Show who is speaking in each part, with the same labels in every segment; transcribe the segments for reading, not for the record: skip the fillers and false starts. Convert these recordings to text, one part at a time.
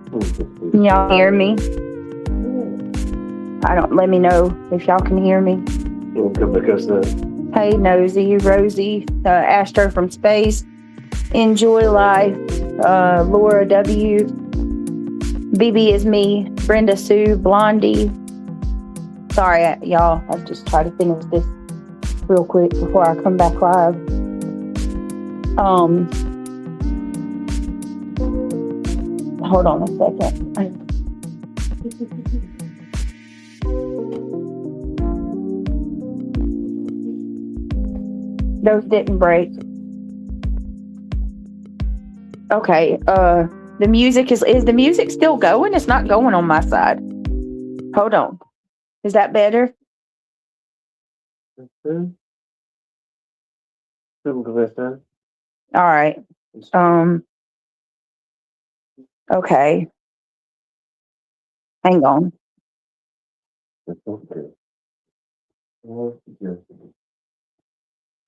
Speaker 1: Can y'all hear me? Let me know if y'all can hear me. Hey, Nosy, Rosie, Astro from Space, Enjoy Life, Laura W, BB is me, Brenda Sue, Blondie. Sorry, y'all. I'll just try to finish this real quick before I come back live. Hold on a second. Those didn't break. Okay, the music is the music still going? It's not going on my side. Hold on. Is that better? All right. Okay. Hang on.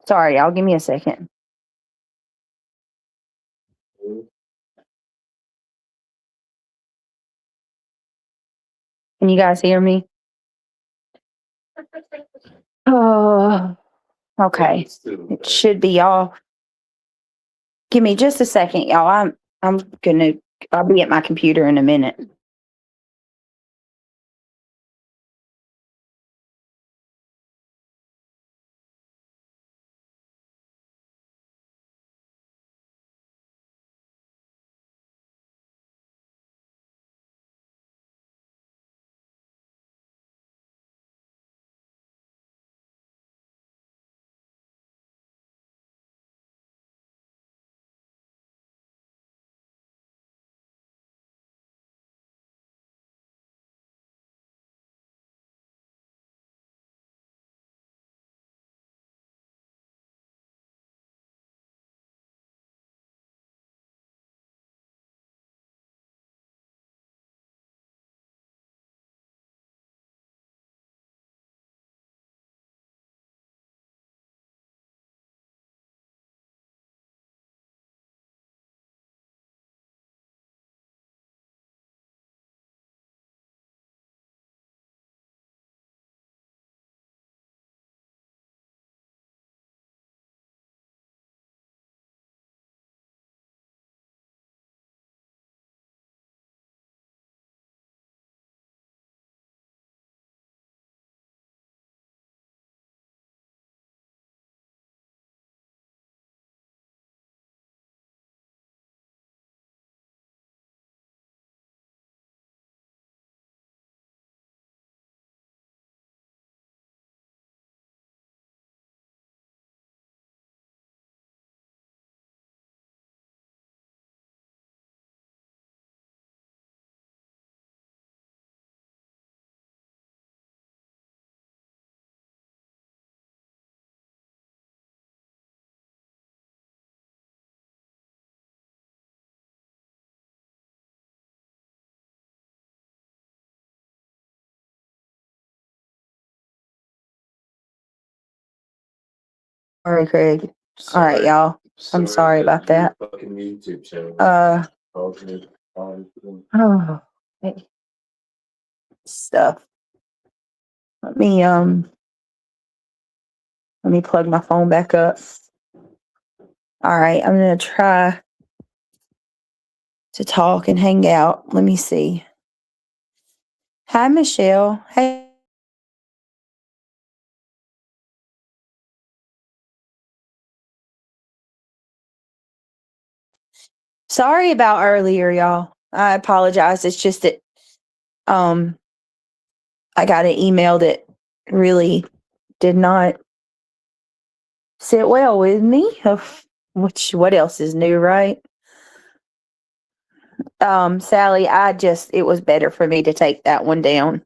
Speaker 1: Sorry, y'all. Give me a second. Can you guys hear me? Oh, okay. It should be off. Give me just a second, y'all. I'll be at my computer in a minute. Sorry, Craig. All right, y'all. I'm sorry about that. Stuff. Let me plug my phone back up. All right, I'm gonna try to talk and hang out. Let me see. Hi, Michelle. Hey. Sorry about earlier, y'all. I apologize. It's just that I got an email that really did not sit well with me. What else is new, right? Sally, it was better for me to take that one down.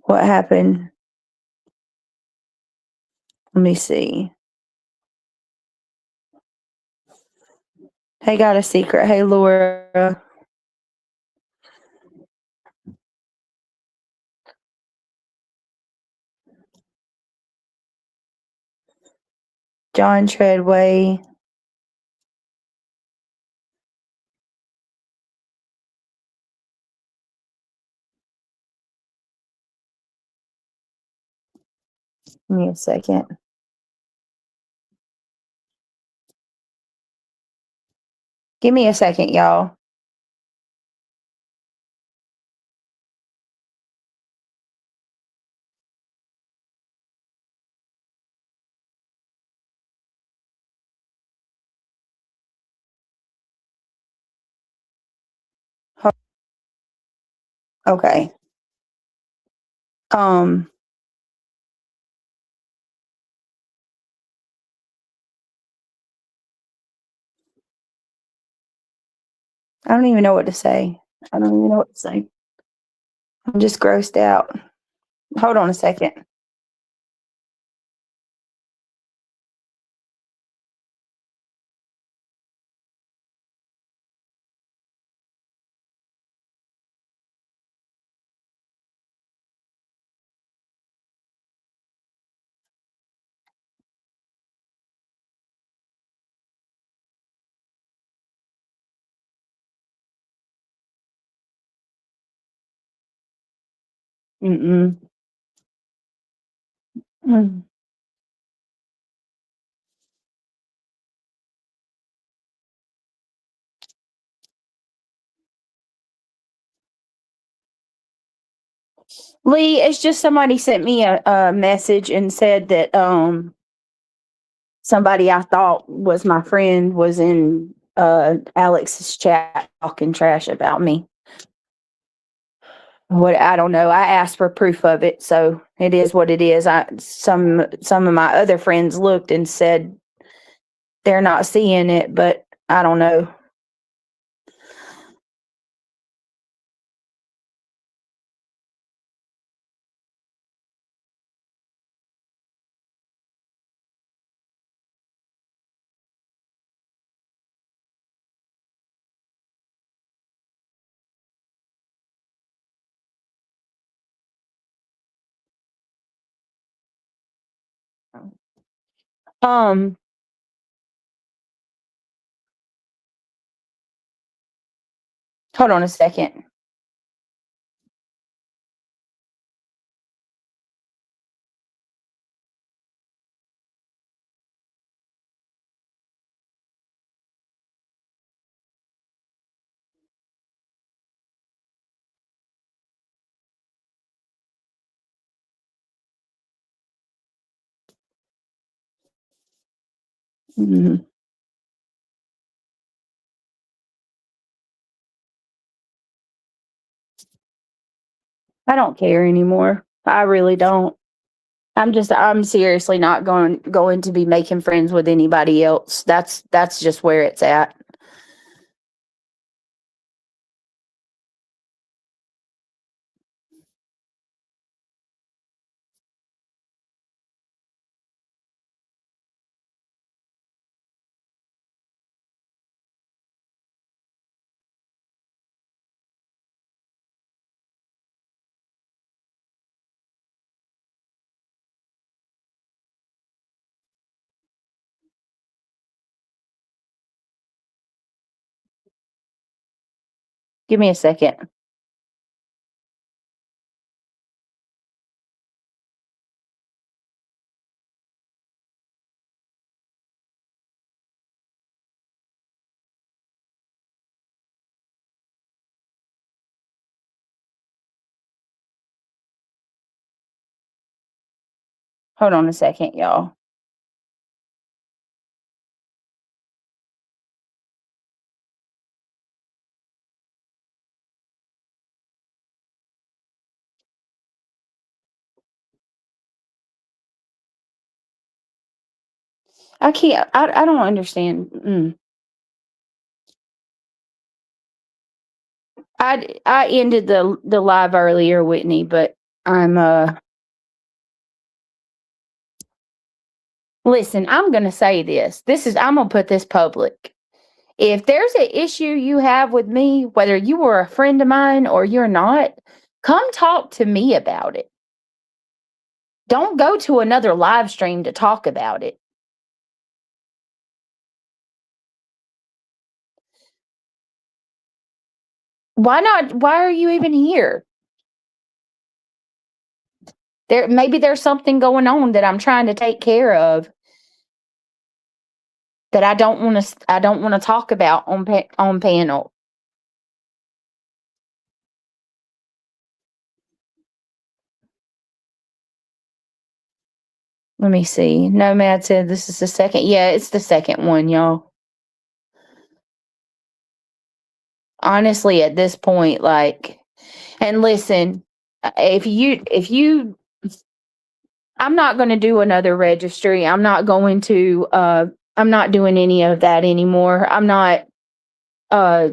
Speaker 1: What happened? Let me see. Hey, got a secret. Hey, Laura. John Treadway. Give me a second. Give me a second, y'all. Okay. I don't even know what to say. I don't even know what to say. I'm just grossed out. Hold on a second. Mm-mm. Mm. Lee, it's just somebody sent me a message and said that somebody I thought was my friend was in Alex's chat talking trash about me. What, I don't know. I asked for proof of it, so it is what it is. Some of my other friends looked and said they're not seeing it, but I don't know. Um, Hold on a second. Mhm. I don't care anymore. I really don't. I'm seriously not going to be making friends with anybody else. That's just where it's at. Give me a second. Hold on a second, y'all. I can't. I don't understand. I ended the live earlier, Whitney, but I'm listen, I'm gonna say this. I'm gonna put this public. If there's an issue you have with me, whether you were a friend of mine or you're not, come talk to me about it. Don't go to another live stream to talk about it. Why not? Why are you even here? Maybe there's something going on that I'm trying to take care of that I don't want to talk about on panel. Let me see. Nomad said this is the second. Yeah, it's the second one, y'all. Honestly, at this point, like, and listen, if you I'm not going to do another registry. I'm not going to I'm not doing any of that anymore. I'm not uh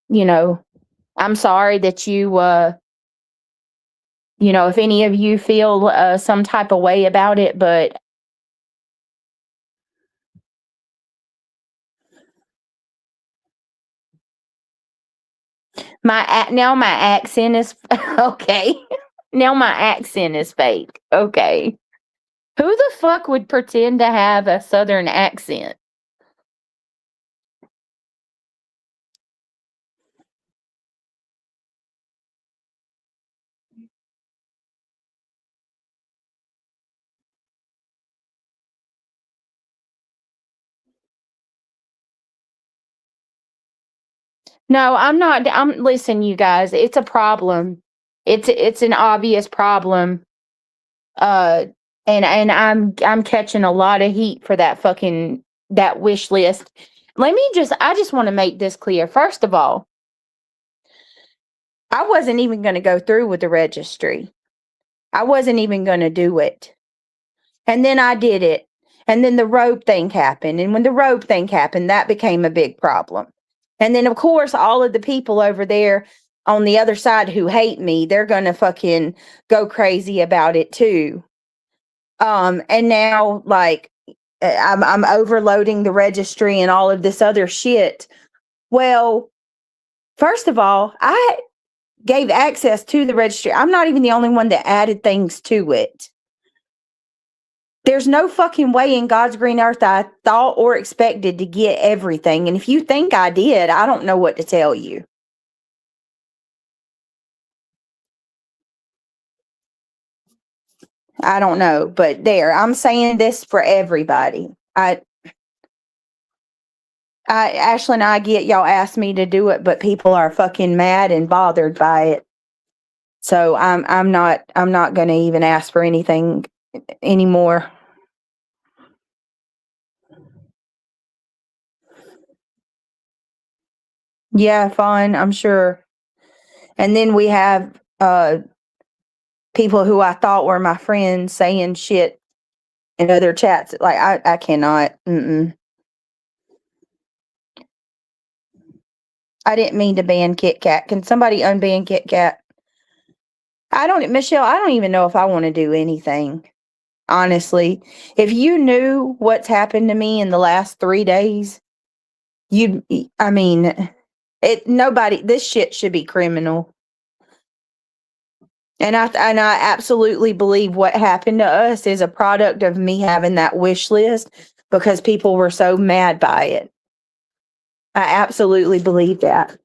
Speaker 1: you know, I'm sorry that if any of you feel some type of way about it, but now my accent is okay. Now my accent is fake. Okay. Who the fuck would pretend to have a southern accent? No, I'm not. Listen, you guys, it's a problem. It's an obvious problem. Uh and I'm catching a lot of heat for that wish list. I just want to make this clear. First of all, I wasn't even going to go through with the registry. I wasn't even going to do it. And then I did it. And then the robe thing happened. And when the robe thing happened, that became a big problem. And then, of course, all of the people over there on the other side who hate me, they're going to fucking go crazy about it too. And now, like, I'm overloading the registry and all of this other shit. Well, first of all, I gave access to the registry. I'm not even the only one that added things to it. There's no fucking way in God's green earth I thought or expected to get everything. And if you think I did, I don't know what to tell you. I don't know, but I'm saying this for everybody. Ashley and I get y'all asked me to do it, but people are fucking mad and bothered by it. So I'm not going to even ask for anything anymore. Yeah, fine, I'm sure. And then we have people who I thought were my friends saying shit in other chats. Like I cannot. I didn't mean to ban Kit Kat. Can somebody unban Kit Kat? Michelle, I don't even know if I want to do anything. Honestly, if you knew what's happened to me in the last 3 days, I mean, this shit should be criminal. And I absolutely believe what happened to us is a product of me having that wish list because people were so mad by it. I absolutely believe that.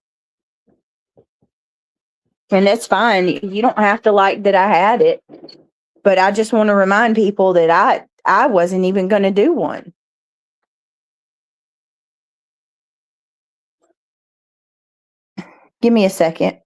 Speaker 1: And that's fine. You don't have to like that I had it. But I just want to remind people that I wasn't even going to do one. Give me a second.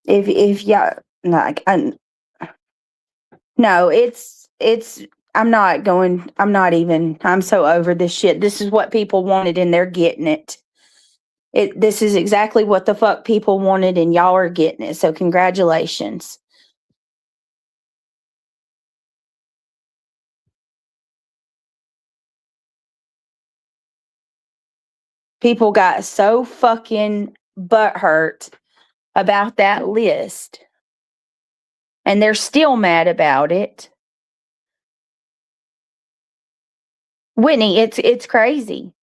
Speaker 1: If y'all like, no, it's. I'm not going. I'm not even. I'm so over this shit. This is what people wanted, and they're getting it. This is exactly what the fuck people wanted, and y'all are getting it. So congratulations. People got so fucking butthurt about that list, and they're still mad about it. Whitney, it's crazy.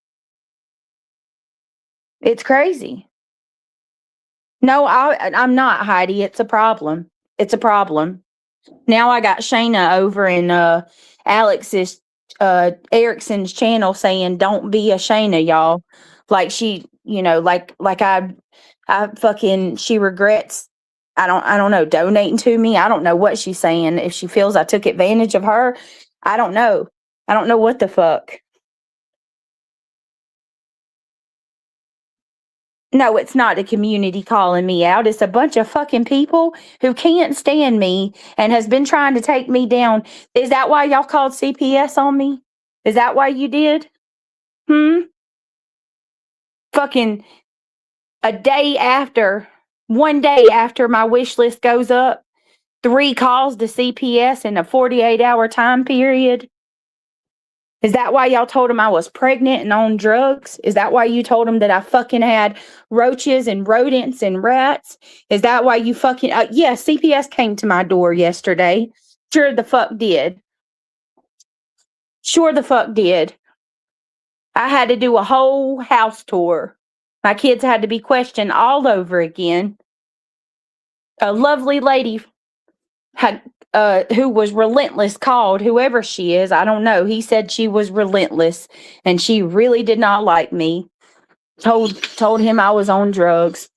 Speaker 1: It's crazy. No, I'm not, Heidi. It's a problem. It's a problem. Now I got Shayna over in Alex's Erickson's channel saying, "Don't be a Shayna, y'all." Like she, like I fucking she regrets. I don't know, donating to me. I don't know what she's saying. If she feels I took advantage of her, I don't know. I don't know what the fuck. No, it's not the community calling me out. It's a bunch of fucking people who can't stand me and has been trying to take me down. Is that why y'all called CPS on me? Is that why you did? Hmm? Fucking a day after, one day after my wish list goes up, 3 calls to CPS in a 48-hour time period. Is that why y'all told him I was pregnant and on drugs? Is that why you told him that I fucking had roaches and rodents and rats? Is that why you fucking... yeah, CPS came to my door yesterday. Sure the fuck did. Sure the fuck did. I had to do a whole house tour. My kids had to be questioned all over again. A lovely lady had who was relentless called, whoever she is, I don't know. He said she was relentless and she really did not like me. Told him I was on drugs.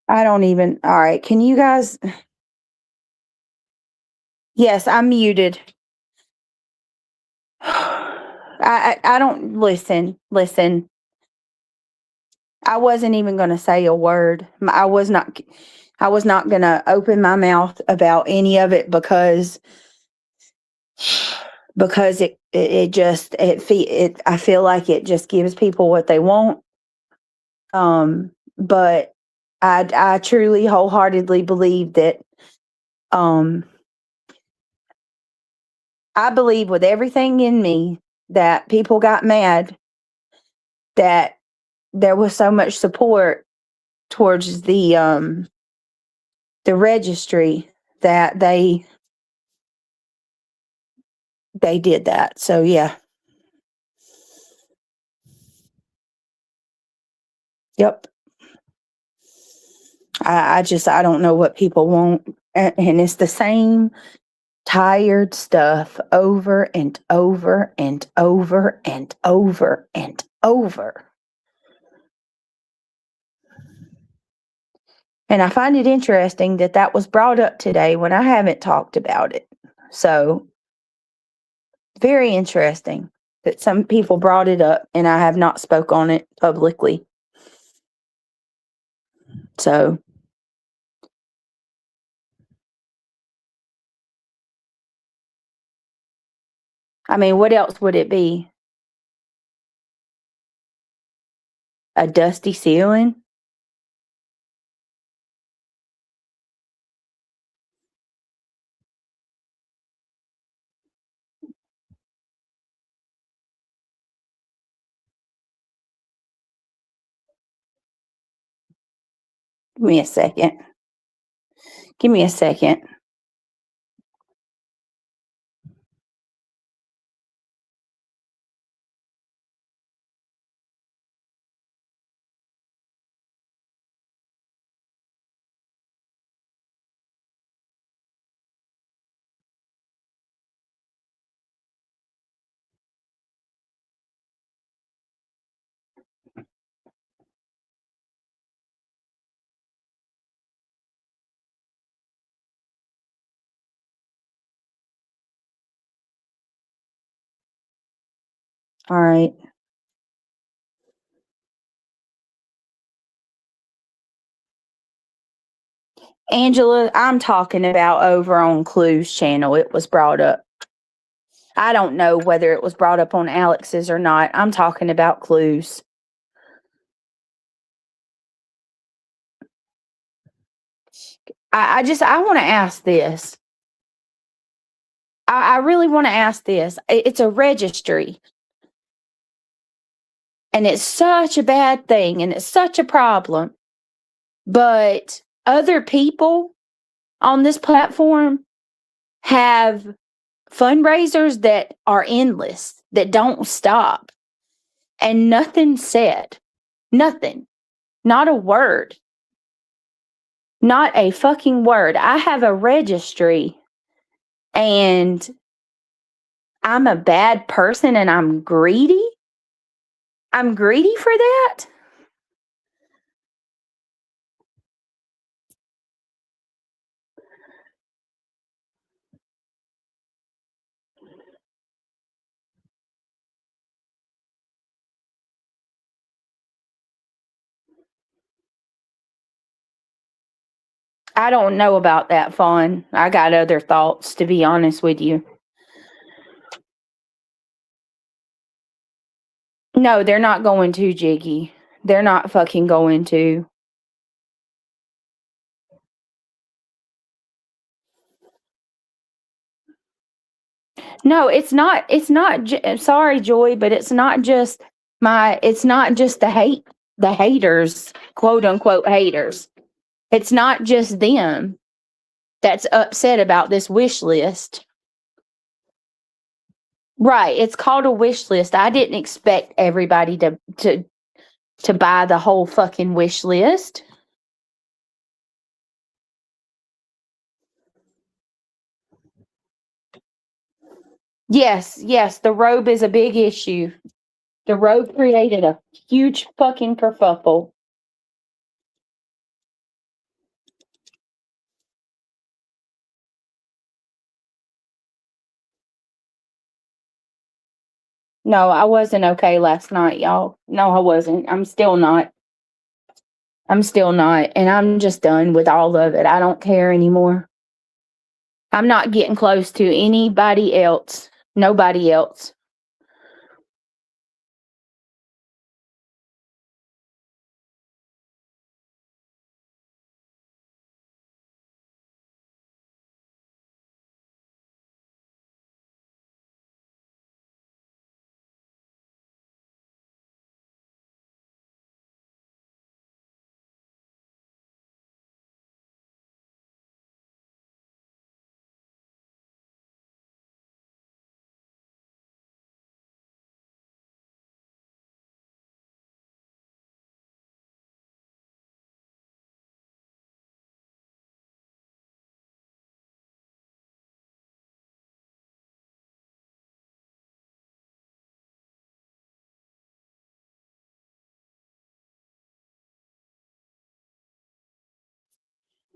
Speaker 1: I don't even. All right. Can you guys? Yes, I'm muted. I don't listen. I wasn't even going to say a word. I was not going to open my mouth about any of it because I feel like it just gives people what they want. But I truly wholeheartedly believe that I believe with everything in me that people got mad that there was so much support towards the registry that they did that. So yeah. Yep. I don't know what people want, and it's the same tired stuff over and over and over and over and over. And I find it interesting that that was brought up today when I haven't talked about it. So very interesting that some people brought it up and I have not spoke on it publicly. So I mean, what else would it be? A dusty ceiling? Give me a second. Give me a second. All right. Angela, I'm talking about over on Clue's channel. It was brought up. I don't know whether it was brought up on Alex's or not. I'm talking about Clue's. I want to ask this. I really want to ask this. It's a registry. And it's such a bad thing and it's such a problem. But other people on this platform have fundraisers that are endless, that don't stop. And nothing said. Nothing. Not a word. Not a fucking word. I have a registry and I'm a bad person and I'm greedy. I'm greedy for that. I don't know about that, Fawn. I got other thoughts, to be honest with you. No, they're not going to, Jiggy. They're not fucking going to. No, it's not. It's not. Sorry, Joy, but it's not just It's not just the haters, quote unquote haters. It's not just them that's upset about this wish list. Right. It's called a wish list. I didn't expect everybody to buy the whole fucking wish list. Yes, the robe is a big issue. The robe created a huge fucking kerfuffle. No, I wasn't okay last night, y'all. No, I wasn't. I'm still not. I'm still not. And I'm just done with all of it. I don't care anymore. I'm not getting close to anybody else. Nobody else.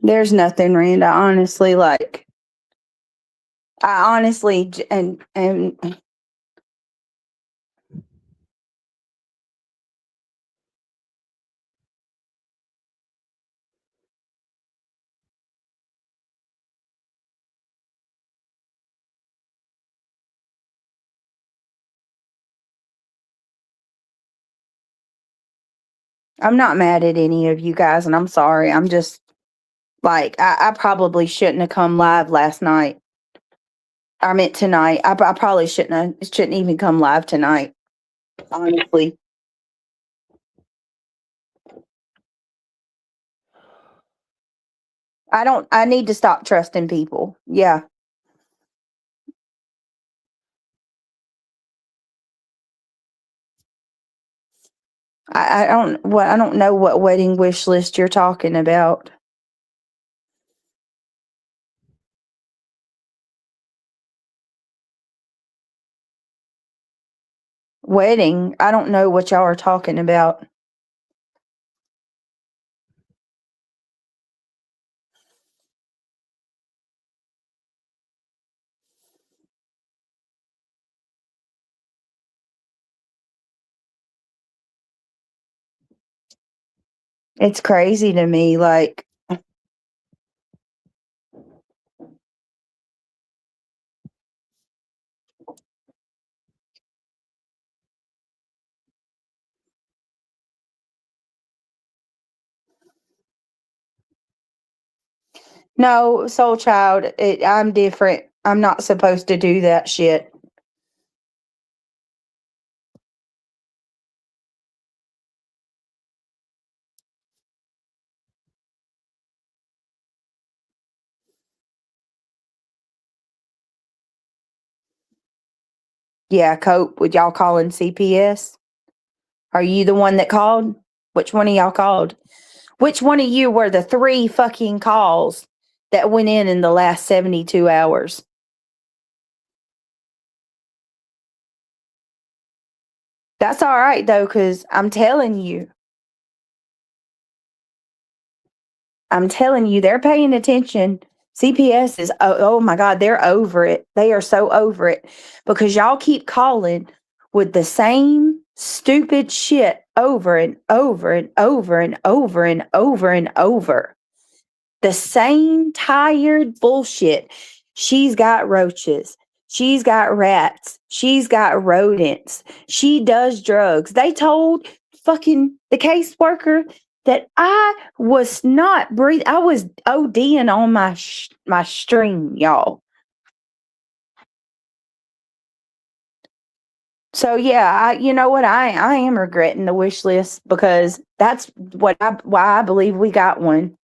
Speaker 1: There's nothing, Randa. Honestly, like I honestly and I'm not mad at any of you guys, and I'm sorry. I'm just like I probably shouldn't have come live last night. I meant tonight. I probably shouldn't even come live tonight. Honestly, I don't. I need to stop trusting people. Yeah, I don't. What I don't know what wedding wish list you're talking about. Wedding. I don't know what y'all are talking about. It's crazy to me. Like no, soul child. I'm different. I'm not supposed to do that shit. Yeah, cope with y'all calling CPS. Are you the one that called? Which one of y'all called? Which one of you were the three fucking calls that went in the last 72 hours? That's all right though, because I'm telling you, they're paying attention. CPS is, oh my God, they're over it. They are so over it because y'all keep calling with the same stupid shit over and over and over and over and over and over. The same tired bullshit. She's got roaches. She's got rats. She's got rodents. She does drugs. They told fucking the caseworker that I was not breathing. I was ODing on my stream, y'all. So yeah, you know what? I am regretting the wish list because that's why I believe we got one.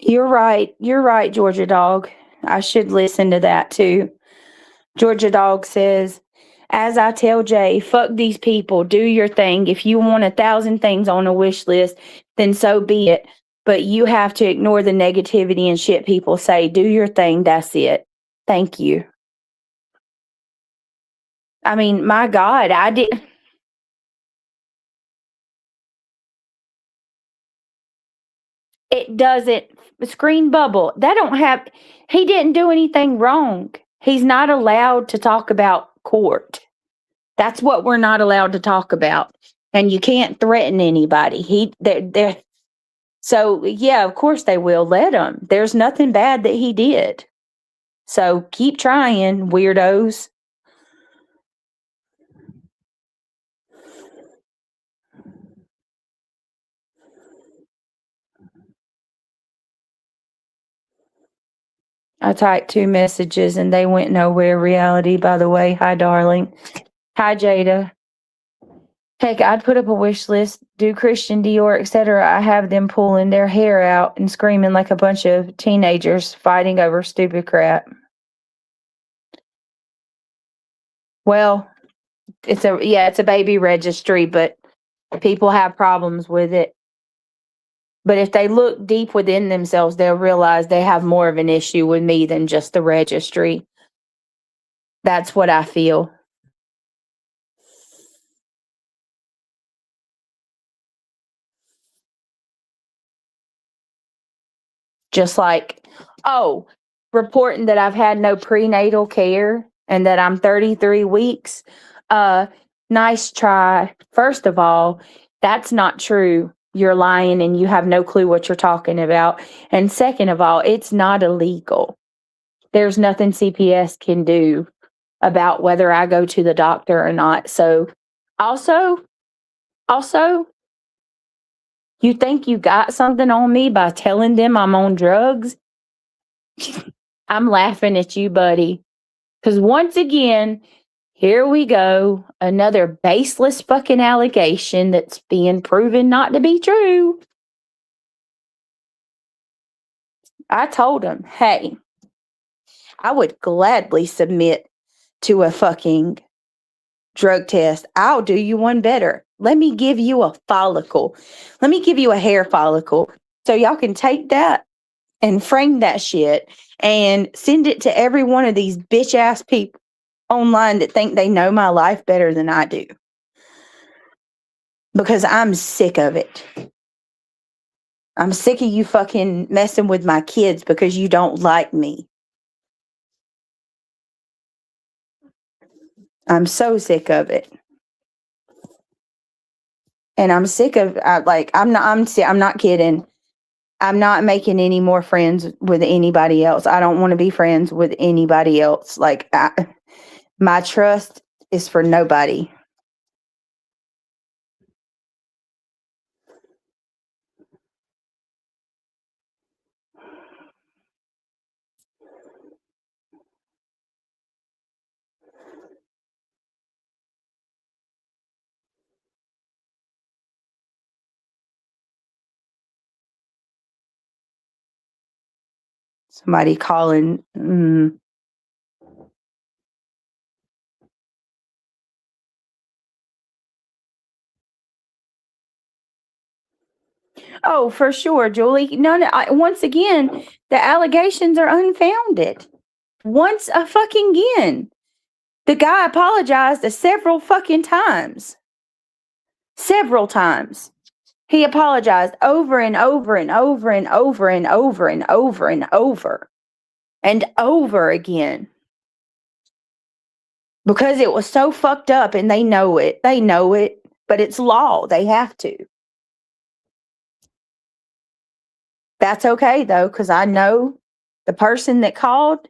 Speaker 1: You're right. You're right, Georgia Dog. I should listen to that too. Georgia Dog says, as I tell Jay, fuck these people. Do your thing. If you want 1,000 things on a wish list, then so be it. But you have to ignore the negativity and shit people say. Do your thing. That's it. Thank you. I mean, my God, I did. It doesn't screen bubble. That don't have. He didn't do anything wrong. He's not allowed to talk about court. That's what we're not allowed to talk about. And you can't threaten anybody. They're so yeah, of course they will let him. There's nothing bad that he did. So keep trying, weirdos. I typed 2 messages and they went nowhere. Reality, by the way. Hi, darling. Hi, Jada. Heck, I'd put up a wish list, do Christian Dior, etc. I have them pulling their hair out and screaming like a bunch of teenagers fighting over stupid crap. Well, it's a baby registry, but people have problems with it. But if they look deep within themselves, they'll realize they have more of an issue with me than just the registry. That's what I feel. Just like, oh, reporting that I've had no prenatal care and that I'm 33 weeks. Nice try. First of all, that's not true. You're lying and you have no clue what you're talking about. And second of all, it's not illegal. There's nothing CPS can do about whether I go to the doctor or not. So also, you think you got something on me by telling them I'm on drugs? I'm laughing at you, buddy. Because once again, here we go. Another baseless fucking allegation that's being proven not to be true. I told him, hey, I would gladly submit to a fucking drug test. I'll do you one better. Let me give you a follicle. Let me give you a hair follicle. So y'all can take that and frame that shit and send it to every one of these bitch ass people online that think they know my life better than I do. Because I'm sick of it. I'm sick of you fucking messing with my kids because you don't like me. I'm so sick of it. And I'm sick of I'm not kidding. I'm not making any more friends with anybody else. I don't want to be friends with anybody else. My trust is for nobody. Somebody calling. Oh, for sure, Julie. No, once again, the allegations are unfounded. Once a fucking again. The guy apologized several fucking times. Several times. He apologized over and over and over and over and over and over and over and over again. Because it was so fucked up and they know it. They know it. But it's law. They have to. That's okay though, because I know the person that called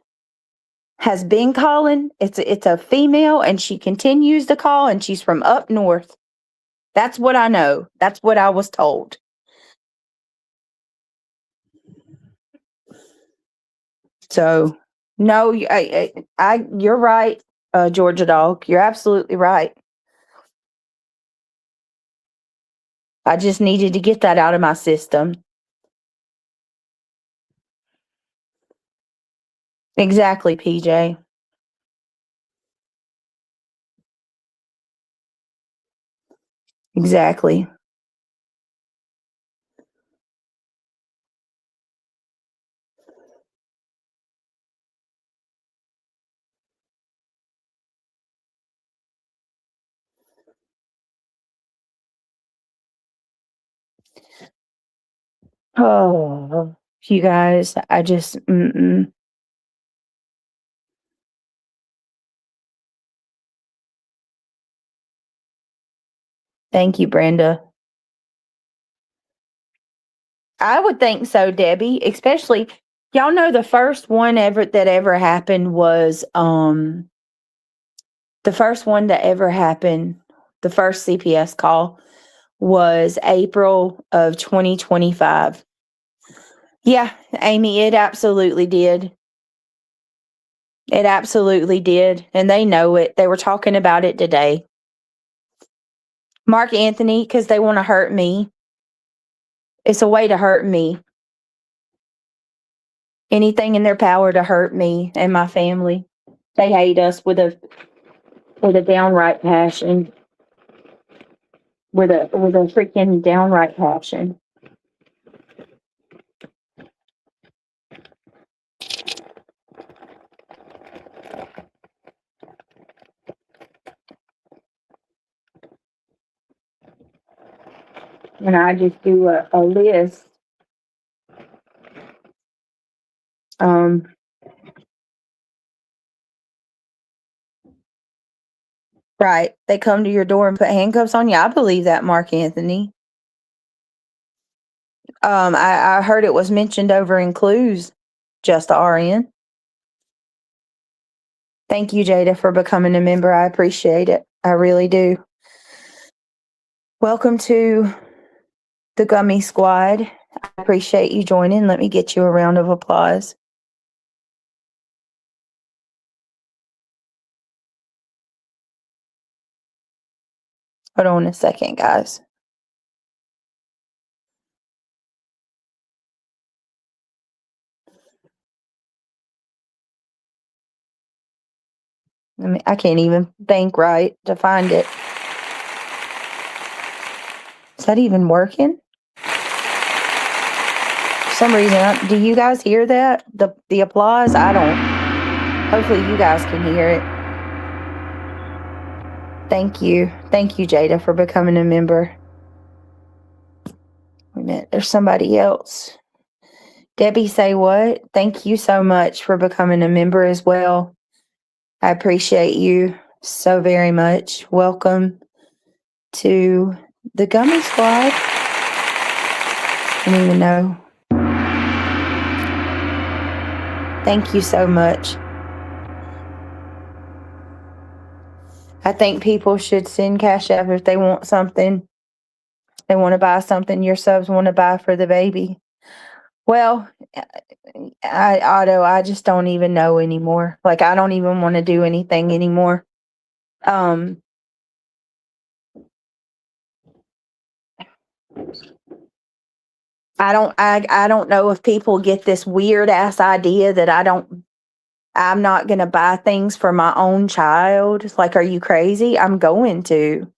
Speaker 1: has been calling. It's a female and she continues to call and she's from up north. That's what I know. That's what I was told. So no, you're right, Georgia Dog. You're absolutely right. I just needed to get that out of my system. Exactly, PJ. Exactly. Oh, you guys, I just, Thank you, Brenda. I would think so, Debbie, especially y'all know the first one ever happened was the first one that ever happened, the first CPS call was April of 2025. Yeah, Amy, it absolutely did. It absolutely did. And they know it. They were talking about it today. Mark Anthony, because they want to hurt me. It's a way to hurt me. Anything in their power to hurt me and my family. They hate us with a downright passion. With a freaking downright passion. And I just do a list. Right. They come to your door and put handcuffs on you. I believe that, Mark Anthony. I heard it was mentioned over in Clues, just the RN. Thank you, Jada, for becoming a member. I appreciate it. I really do. Welcome to the Gummy Squad. I appreciate you joining. Let me get you a round of applause. Hold on a second, guys. I can't even think right to find it. Is that even working? For some reason, do you guys hear that? The applause? I don't. Hopefully you guys can hear it. Thank you. Thank you, Jada, for becoming a member. Wait a minute, there's somebody else. Debbie, say what? Thank you so much for becoming a member as well. I appreciate you so very much. Welcome to the Gummy Squad. I don't even know. Thank you so much. I think people should send Cash App if they want something. They want to buy something your subs want to buy for the baby. Well, I just don't even know anymore. Like, I don't even want to do anything anymore. I don't know if people get this weird ass idea that I'm not going to buy things for my own child. Like, are you crazy? I'm going to.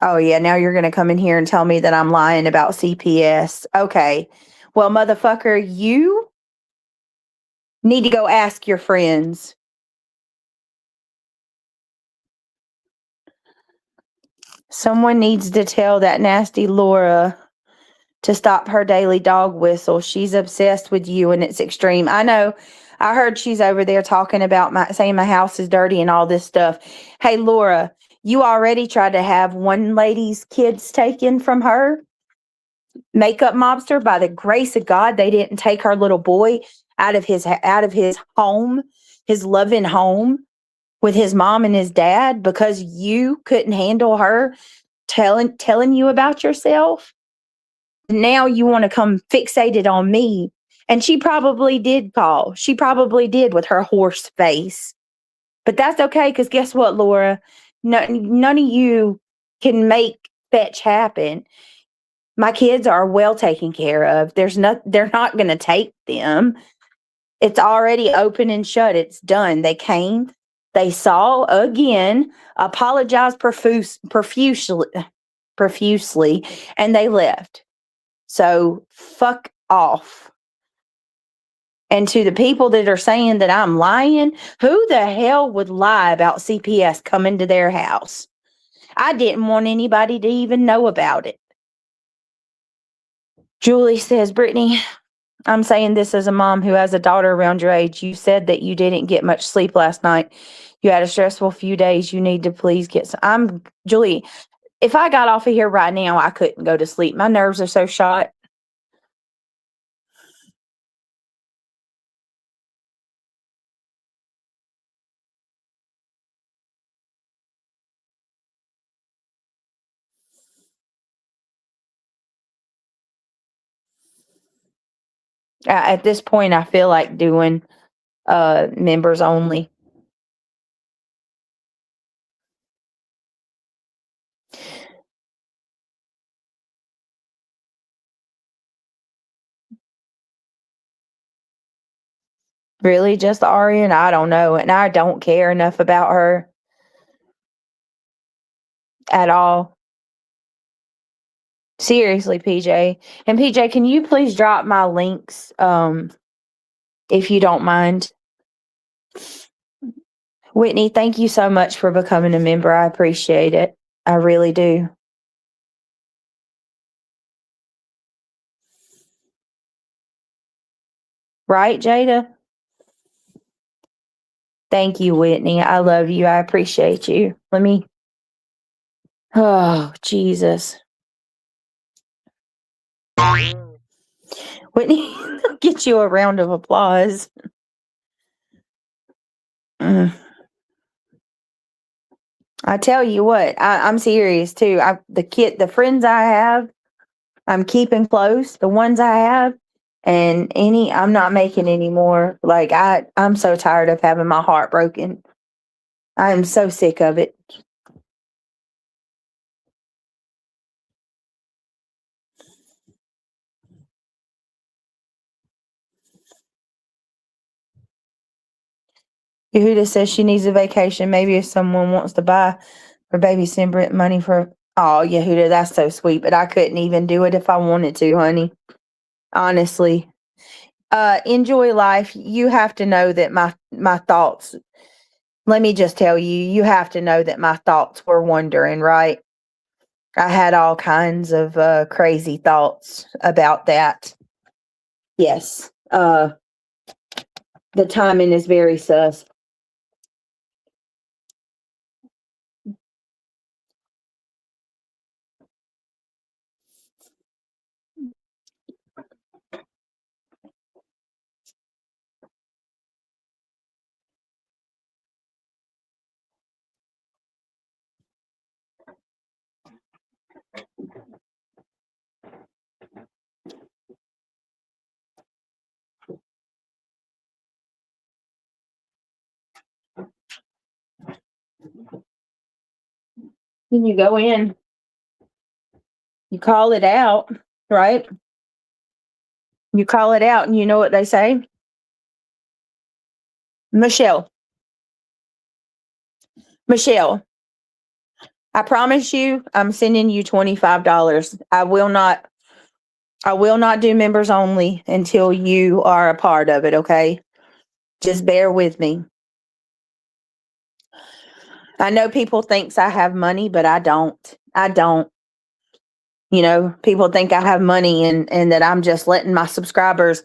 Speaker 1: Oh yeah, now you're going to come in here and tell me that I'm lying about CPS. Okay. Well, motherfucker, you need to go ask your friends. Someone needs to tell that nasty Laura to stop her daily dog whistle. She's obsessed with you and it's extreme. I know. I heard she's over there talking about saying my house is dirty and all this stuff. Hey, Laura, you already tried to have one lady's kids taken from her. Makeup mobster, by the grace of God, they didn't take her little boy out of his home, his loving home with his mom and his dad because you couldn't handle her telling you about yourself. Now you want to come fixated on me. And she probably did call. She probably did with her horse face. But that's okay, because guess what, Laura? None of you can make fetch happen. My kids are well taken care of. They're not going to take them. It's already open and shut. It's done. They came, they saw again, apologized profusely, and they left. So fuck off. And to the people that are saying that I'm lying, who the hell would lie about CPS coming to their house? I didn't want anybody to even know about it. Julie says, Brittany, I'm saying this as a mom who has a daughter around your age. You said that you didn't get much sleep last night. You had a stressful few days. You need to please get some. Julie, if I got off of here right now, I couldn't go to sleep. My nerves are so shot. At this point, I feel like doing members only. Really, just Arian? I don't know. And I don't care enough about her at all. Seriously, PJ. And PJ, can you please drop my links if you don't mind? Whitney, thank you so much for becoming a member. I appreciate it. I really do. Right, Jada? Thank you, Whitney. I love you. I appreciate you. Oh, Jesus. Whitney, get you a round of applause. I tell you what, I'm serious too. The friends I have, I'm keeping close. The ones I have, and I'm not making any more. Like I'm so tired of having my heart broken. I am so sick of it. Yehuda says she needs a vacation. Maybe if someone wants to buy her baby Simbrant money for. Oh, Yehuda, that's so sweet. But I couldn't even do it if I wanted to, honey. Honestly. Enjoy life. You have to know that my thoughts. Let me just tell you, you have to know that my thoughts were wandering, right? I had all kinds of crazy thoughts about that. Yes. The timing is very sus. When you go in, you call it out, right? You call it out, and you know what they say? Michelle, I promise you, I'm sending you $25. I will not do members only until you are a part of it, okay? Just bear with me. I know people thinks I have money, but I don't. People think I have money and that I'm just letting my subscribers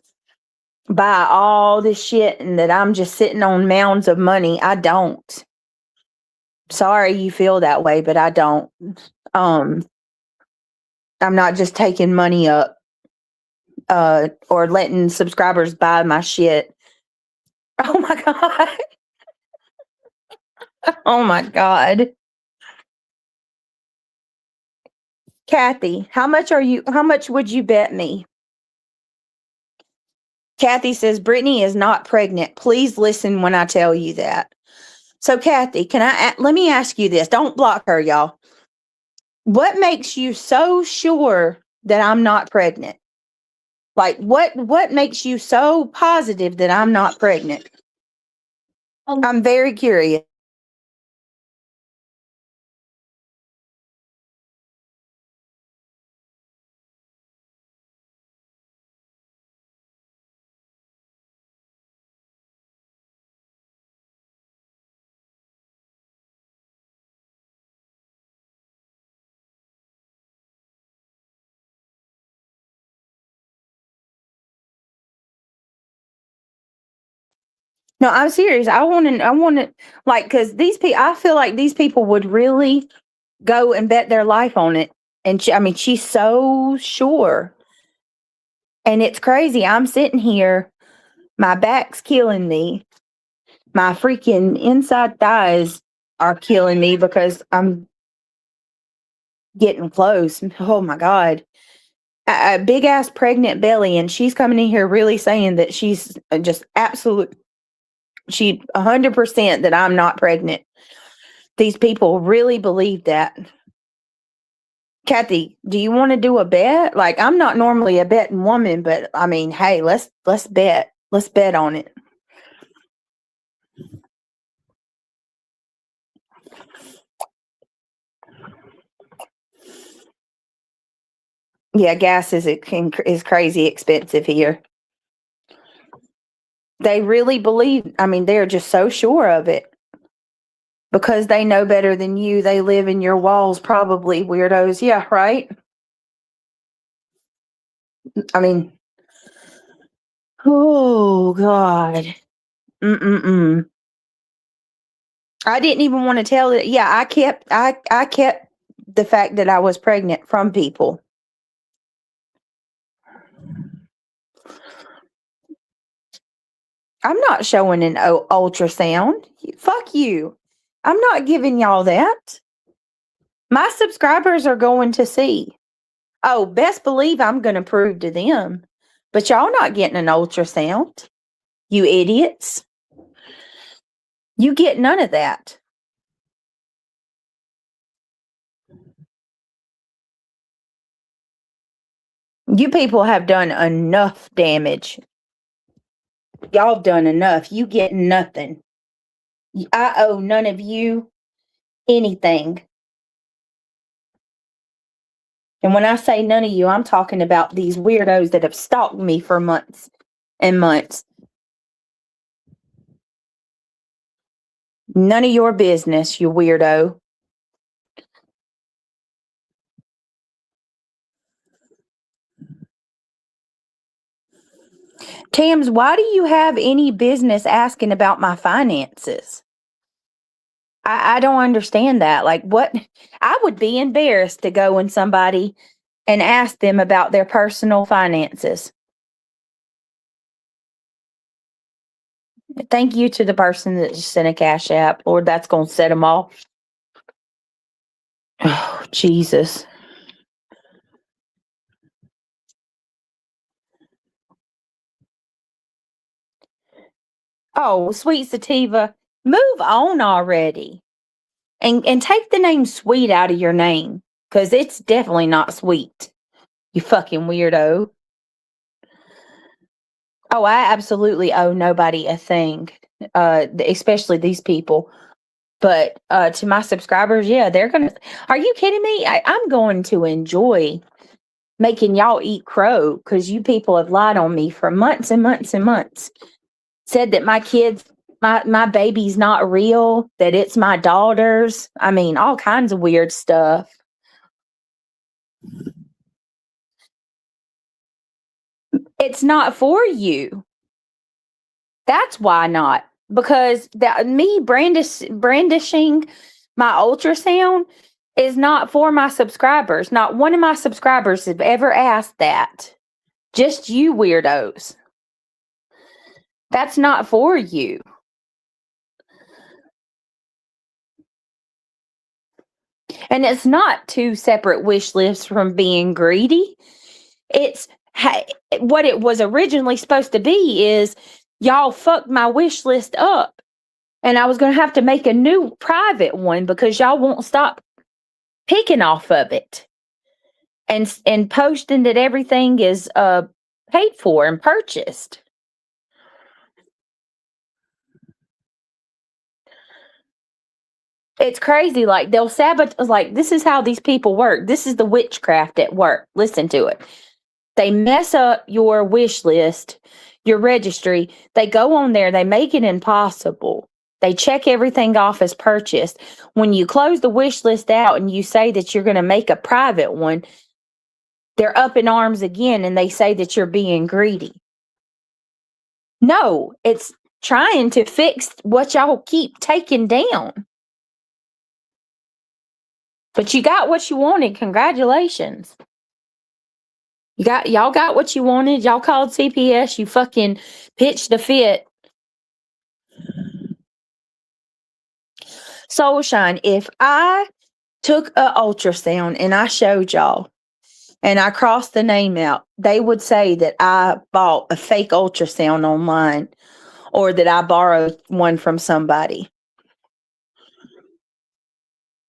Speaker 1: buy all this shit and that I'm just sitting on mounds of money. I don't. Sorry you feel that way, but I don't. I'm not just taking money up or letting subscribers buy my shit. Oh my God. Oh my God. Kathy, how much would you bet me? Kathy says, Brittany is not pregnant. Please listen when I tell you that. So, Kathy, let me ask you this. Don't block her, y'all. What makes you so sure that I'm not pregnant? Like, what makes you so positive that I'm not pregnant? I'm very curious. No, I'm serious. I want to, like, because I feel like these people would really go and bet their life on it. And she's so sure. And it's crazy. I'm sitting here, my back's killing me. My freaking inside thighs are killing me because I'm getting close. Oh my God. A big ass pregnant belly. And she's coming in here really saying that she's just she 100% that I'm not pregnant. These people really believe that. Kathy, do you want to do a bet? Like, I'm not normally a betting woman, but I mean, hey, let's bet. Let's bet on it. Yeah, gas is crazy expensive here. They really believe, they're just so sure of it. Because they know better than you. They live in your walls, probably, weirdos. Yeah, right? Oh, God. Mm-mm-mm. I didn't even want to tell it. Yeah, I kept the fact that I was pregnant from people. I'm not showing an ultrasound. Fuck you. I'm not giving y'all that. My subscribers are going to see. Oh, best believe I'm going to prove to them. But y'all not getting an ultrasound. You idiots. You get none of that. You people have done enough damage. Y'all have done enough. You get nothing. I owe none of you anything. And when I say none of you, I'm talking about these weirdos that have stalked me for months and months. None of your business, you weirdo. Tams, why do you have any business asking about my finances? I don't understand that. Like, what? I would be embarrassed to go and somebody and ask them about their personal finances. Thank you to the person that just sent a cash app. Lord, that's going to set them off. Oh, Jesus. Oh, sweet sativa, move on already. And take the name sweet out of your name, because it's definitely not sweet. You fucking weirdo. Oh, I absolutely owe nobody a thing, especially these people. But to my subscribers, yeah, they're going to. Are you kidding me? I'm going to enjoy making y'all eat crow, because you people have lied on me for months and months and months. Said that my kids, my baby's not real, that it's my daughter's. All kinds of weird stuff. It's not for you. That's why not. Because me brandishing my ultrasound is not for my subscribers. Not one of my subscribers have ever asked that. Just you weirdos. That's not for you. And it's not two separate wish lists from being greedy. It's what it was originally supposed to be is y'all fucked my wish list up. And I was going to have to make a new private one because y'all won't stop picking off of it and posting that everything is paid for and purchased. It's crazy. Like, they'll sabotage. Like, this is how these people work. This is the witchcraft at work. Listen to it. They mess up your wish list, your registry. They go on there, they make it impossible. They check everything off as purchased. When you close the wish list out and you say that you're going to make a private one, they're up in arms again and they say that you're being greedy. No, it's trying to fix what y'all keep taking down. But you got what you wanted. Congratulations. Y'all got what you wanted. Y'all called CPS. You fucking pitched a fit. Soulshine, if I took a ultrasound and I showed y'all and I crossed the name out, they would say that I bought a fake ultrasound online or that I borrowed one from somebody.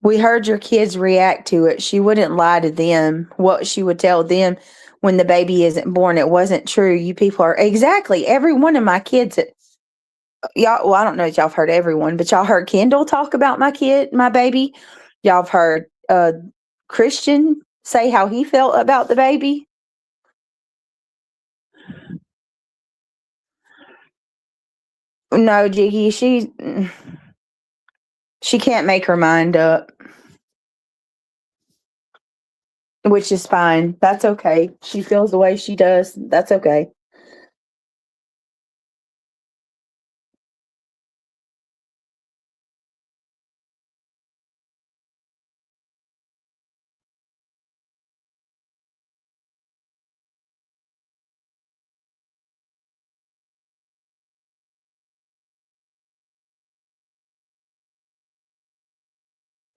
Speaker 1: We heard your kids react to it. She wouldn't lie to them. What she would tell them when the baby isn't born, it wasn't true. You people are exactly every one of my kids. Y'all, well, I don't know if y'all have heard everyone, but y'all heard Kendall talk about my baby. Y'all have heard Christian say how he felt about the baby. No, Jiggy, she can't make her mind up, which is fine. That's okay. She feels the way she does. That's okay.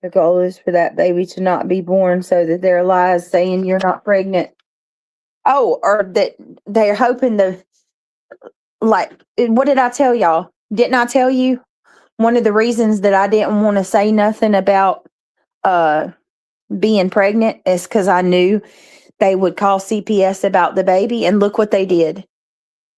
Speaker 1: The goal is for that baby to not be born so that there are lies saying you're not pregnant. Oh, or that they're hoping what did I tell y'all? Didn't I tell you one of the reasons that I didn't want to say nothing about uh being pregnant is because I knew they would call CPS about the baby, and look what they did.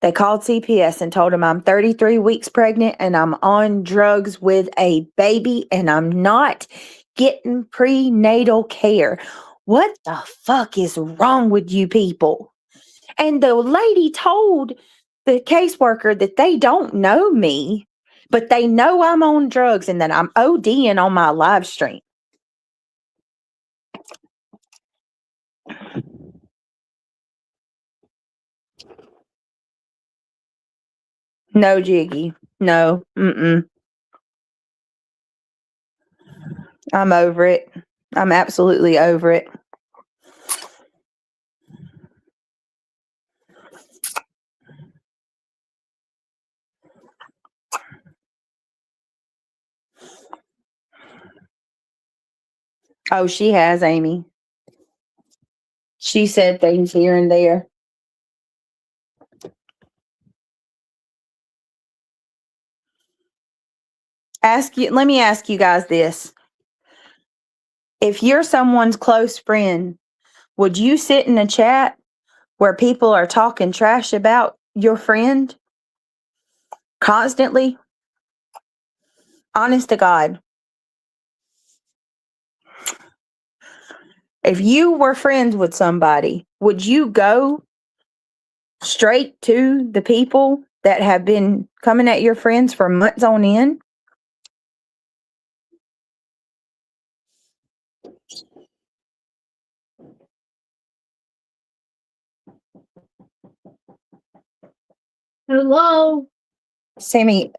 Speaker 1: They called CPS and told them I'm 33 weeks pregnant and I'm on drugs with a baby and I'm not getting prenatal care. What the fuck is wrong with you people? And the lady told the caseworker that they don't know me, but they know I'm on drugs and that I'm ODing on my live stream. No, Jiggy. No. Mm-mm. I'm over it. I'm absolutely over it. Oh, she has, Amy. She said things here and there. Let me ask you guys this. If you're someone's close friend, would you sit in a chat where people are talking trash about your friend constantly? Honest to God. If you were friends with somebody, would you go straight to the people that have been coming at your friends for months on end? Hello? Sammy,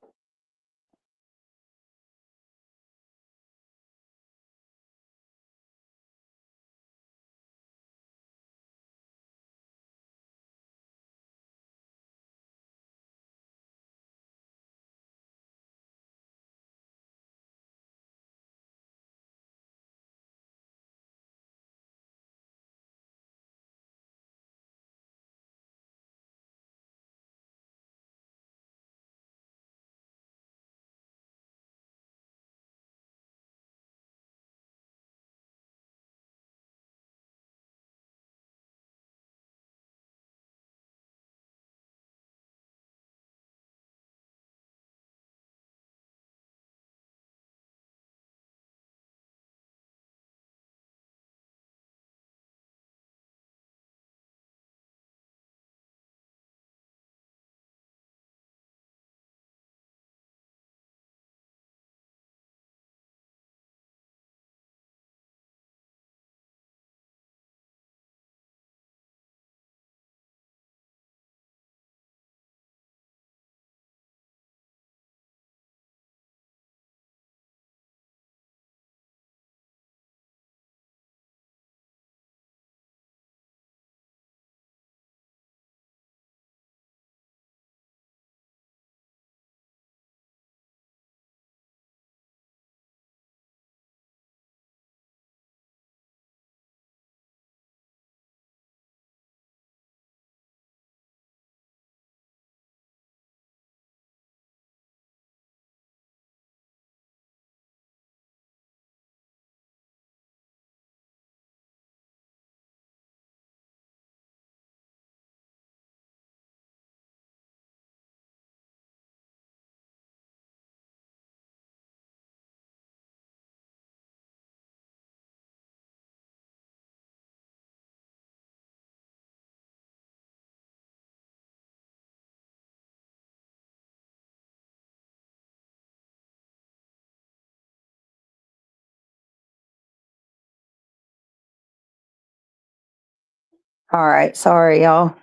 Speaker 1: All right. Sorry, y'all.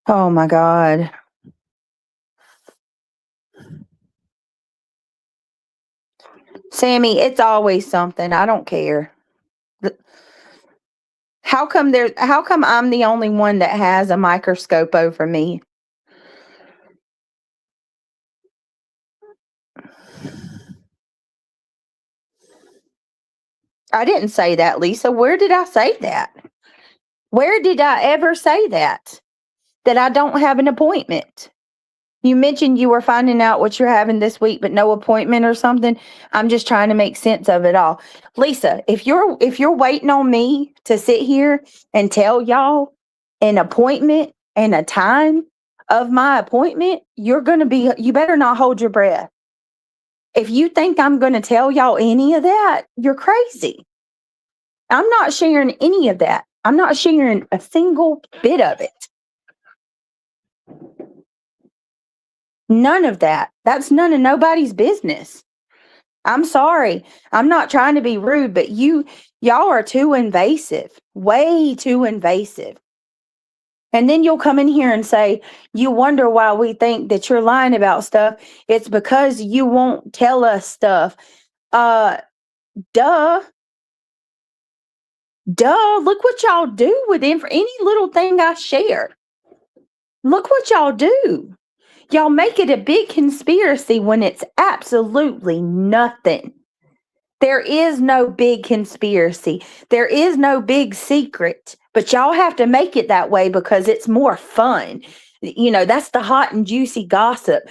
Speaker 1: Oh my God. Sammy, it's always something. I don't care. How come I'm the only one that has a microscope over me? I didn't say that, Lisa. Where did I say that? Where did I ever say that? That I don't have an appointment? You mentioned you were finding out what you're having this week, but no appointment or something. I'm just trying to make sense of it all. Lisa, if you're waiting on me to sit here and tell y'all an appointment and a time of my appointment, you better not hold your breath. If you think I'm going to tell y'all any of that, you're crazy. I'm not sharing any of that. I'm not sharing a single bit of it. None of that. That's none of nobody's business. I'm sorry. I'm not trying to be rude, but y'all are too invasive. Way too invasive. And then you'll come in here and say, you wonder why we think that you're lying about stuff. It's because you won't tell us stuff. Duh. Duh. Look what y'all do with any little thing I share. Look what y'all do. Y'all make it a big conspiracy when it's absolutely nothing. There is no big conspiracy. There is no big secret, but y'all have to make it that way because it's more fun. That's the hot and juicy gossip.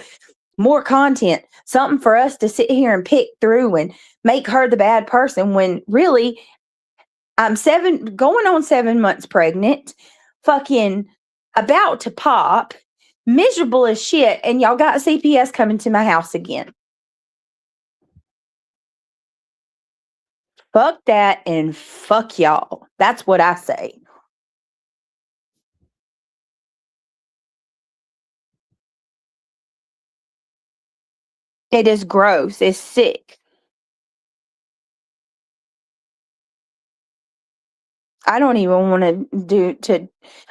Speaker 1: More content, something for us to sit here and pick through and make her the bad person when really I'm going on 7 months pregnant, fucking about to pop, miserable as shit, and y'all got CPS coming to my house again. Fuck that and fuck y'all. That's what I say. It is gross. It's sick. I don't even want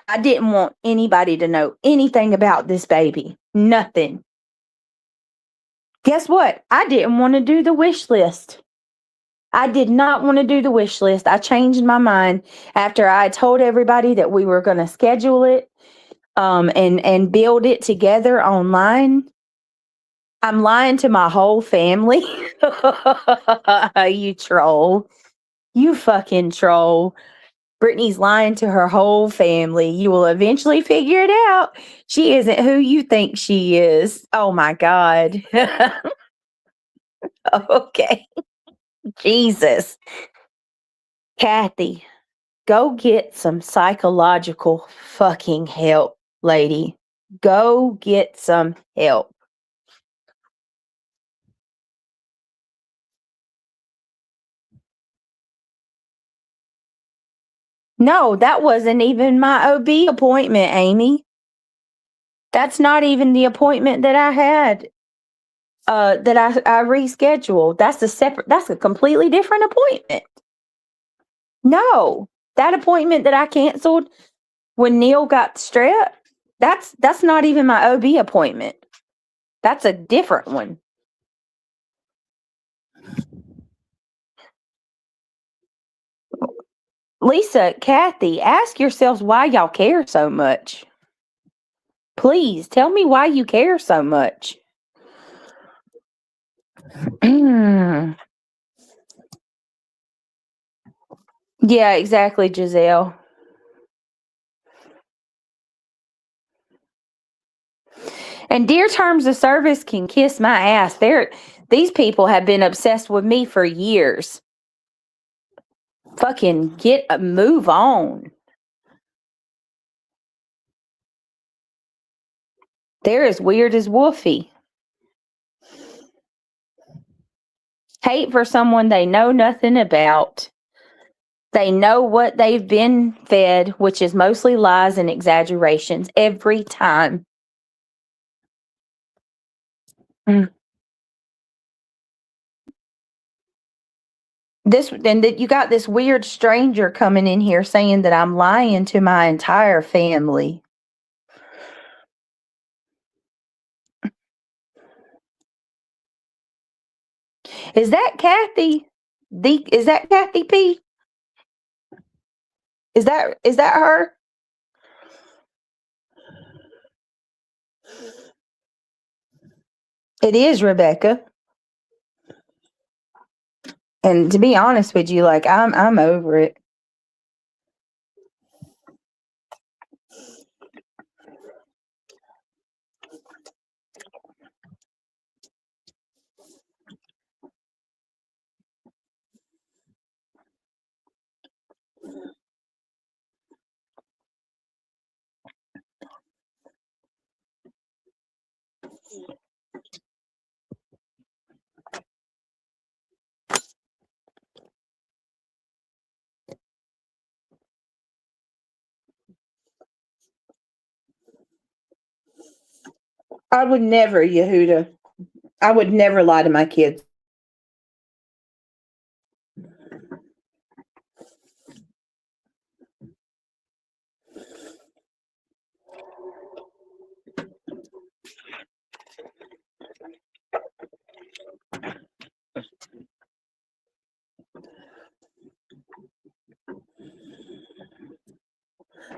Speaker 1: I didn't want anybody to know anything about this baby. Nothing. Guess what? I didn't want to do the wish list. I did not want to do the wish list. I changed my mind after I told everybody that we were going to schedule it and build it together online. I'm lying to my whole family. You troll. You fucking troll. Brittany's lying to her whole family. You will eventually figure it out. She isn't who you think she is. Oh my God. Okay. Jesus. Kathy, go get some psychological fucking help, lady. Go get some help. No, that wasn't even my OB appointment, Amy. That's not even the appointment that I had. That I rescheduled. That's a completely different appointment. No, that appointment that I canceled when Neil got strep, that's not even my OB appointment. That's a different one. Lisa, Kathy, ask yourselves why y'all care so much. Please tell me why you care so much. Yeah, exactly, Giselle. And dear terms of service can kiss my ass. These people have been obsessed with me for years. Fucking get a move on. They're as weird as Wolfie. Hate for someone they know nothing about. They know what they've been fed, which is mostly lies and exaggerations every time. Mm. that you got this weird stranger coming in here saying that I'm lying to my entire family. Is that Kathy? Is that Kathy P? Is that her? It is Rebecca. And to be honest with you, like I'm over it. I would never, Yehuda. I would never lie to my kids.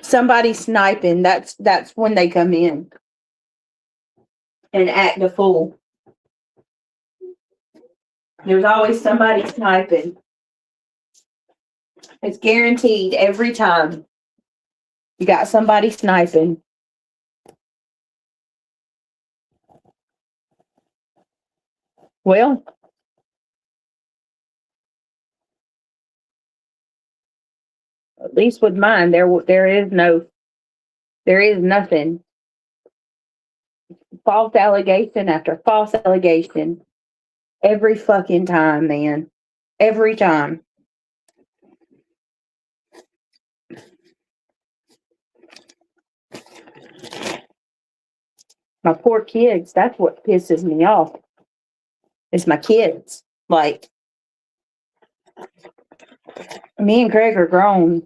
Speaker 1: Somebody sniping, that's when they come in and act a fool. There's always somebody sniping. It's guaranteed every time. You got somebody sniping. Well, at least with mine, there is nothing. False allegation after false allegation. Every fucking time, man. Every time. My poor kids, that's what pisses me off. It's my kids. Like, me and Greg are grown,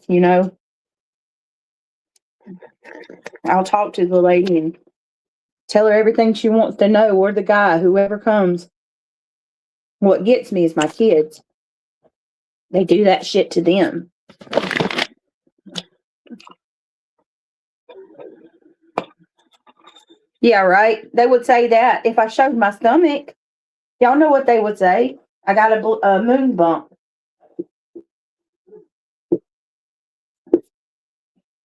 Speaker 1: I'll talk to the lady and tell her everything she wants to know, or the guy, whoever comes. What gets me is my kids. They do that shit to them. Yeah, right? They would say that if I showed my stomach. Y'all know what they would say. I got a moon bump.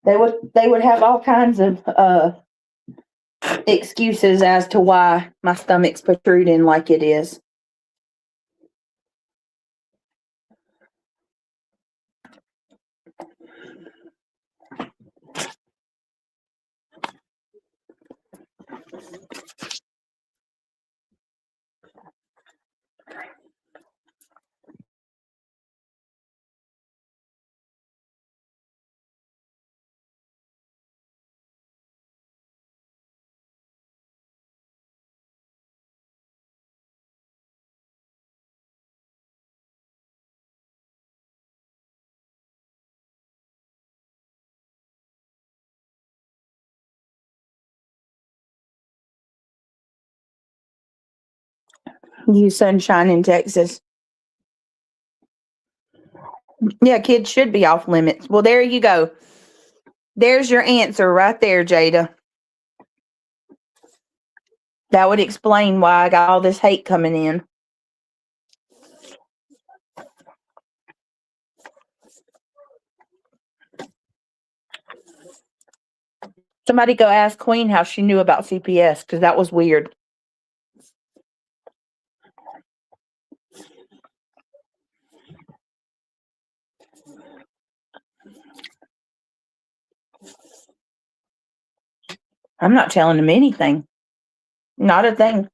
Speaker 1: They would have all kinds of excuses as to why my stomach's protruding like it is. You sunshine in Texas. Yeah, kids should be off limits. Well, there you go. There's your answer right there, Jada. That would explain why I got all this hate coming in. Somebody go ask Queen how she knew about CPS, because that was weird. I'm not telling him anything. Not a thing.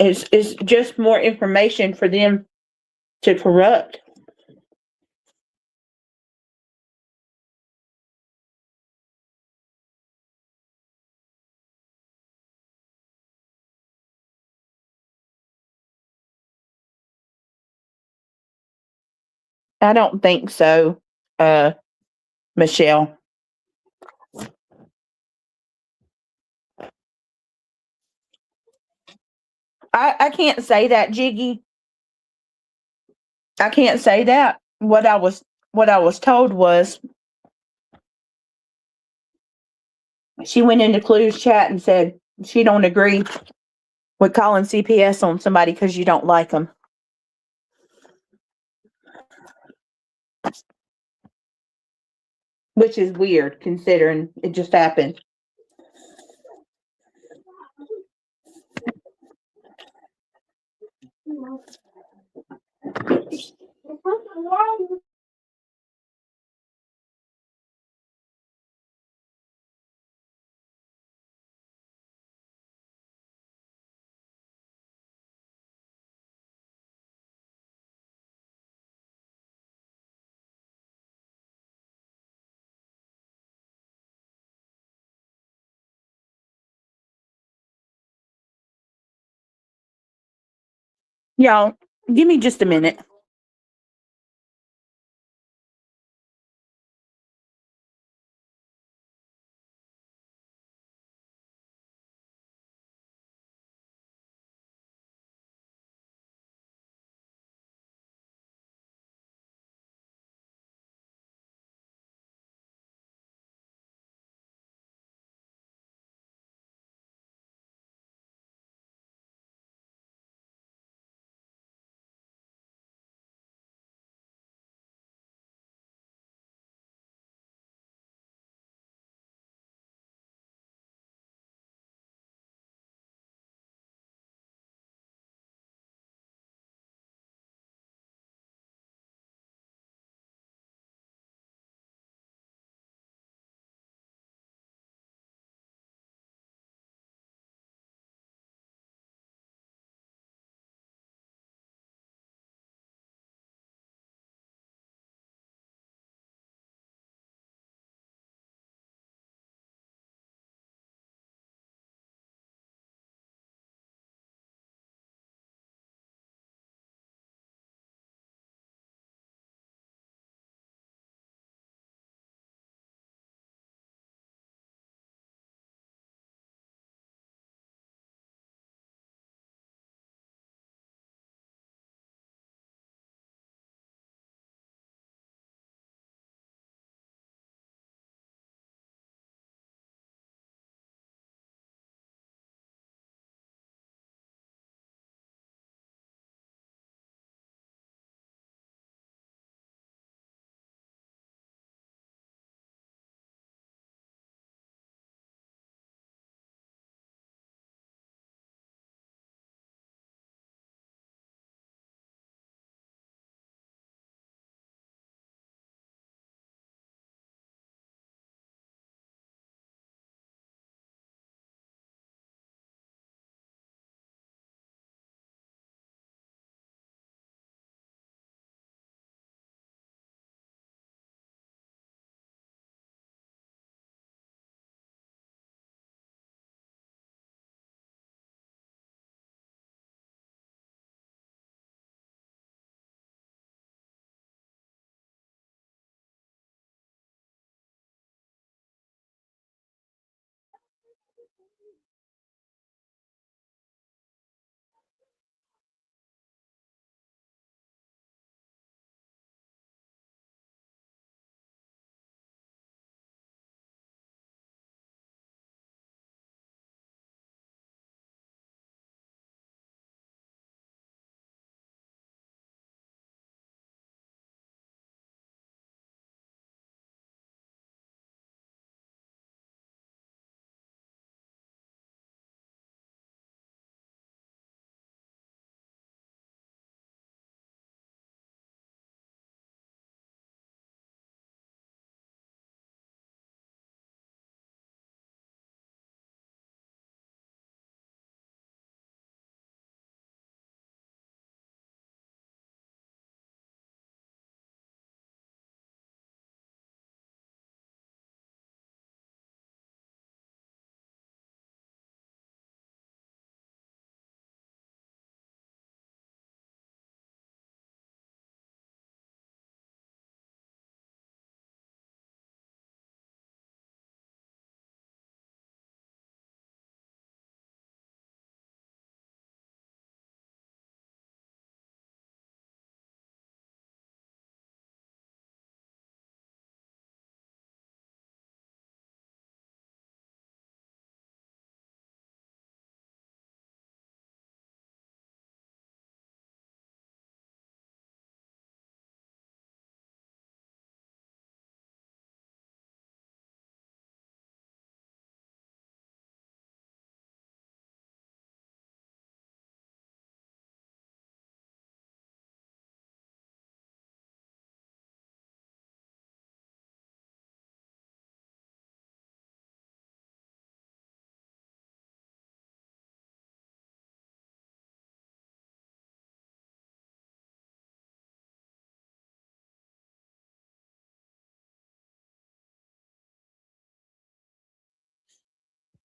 Speaker 1: It's just more information for them to corrupt. I don't think so, uh, Michelle. I can't say that, Jiggy. I can't say that. What I was told was she went into Clue's chat and said she don't agree with calling CPS on somebody because you don't like them, which is weird considering it just happened. Y'all, give me just a minute.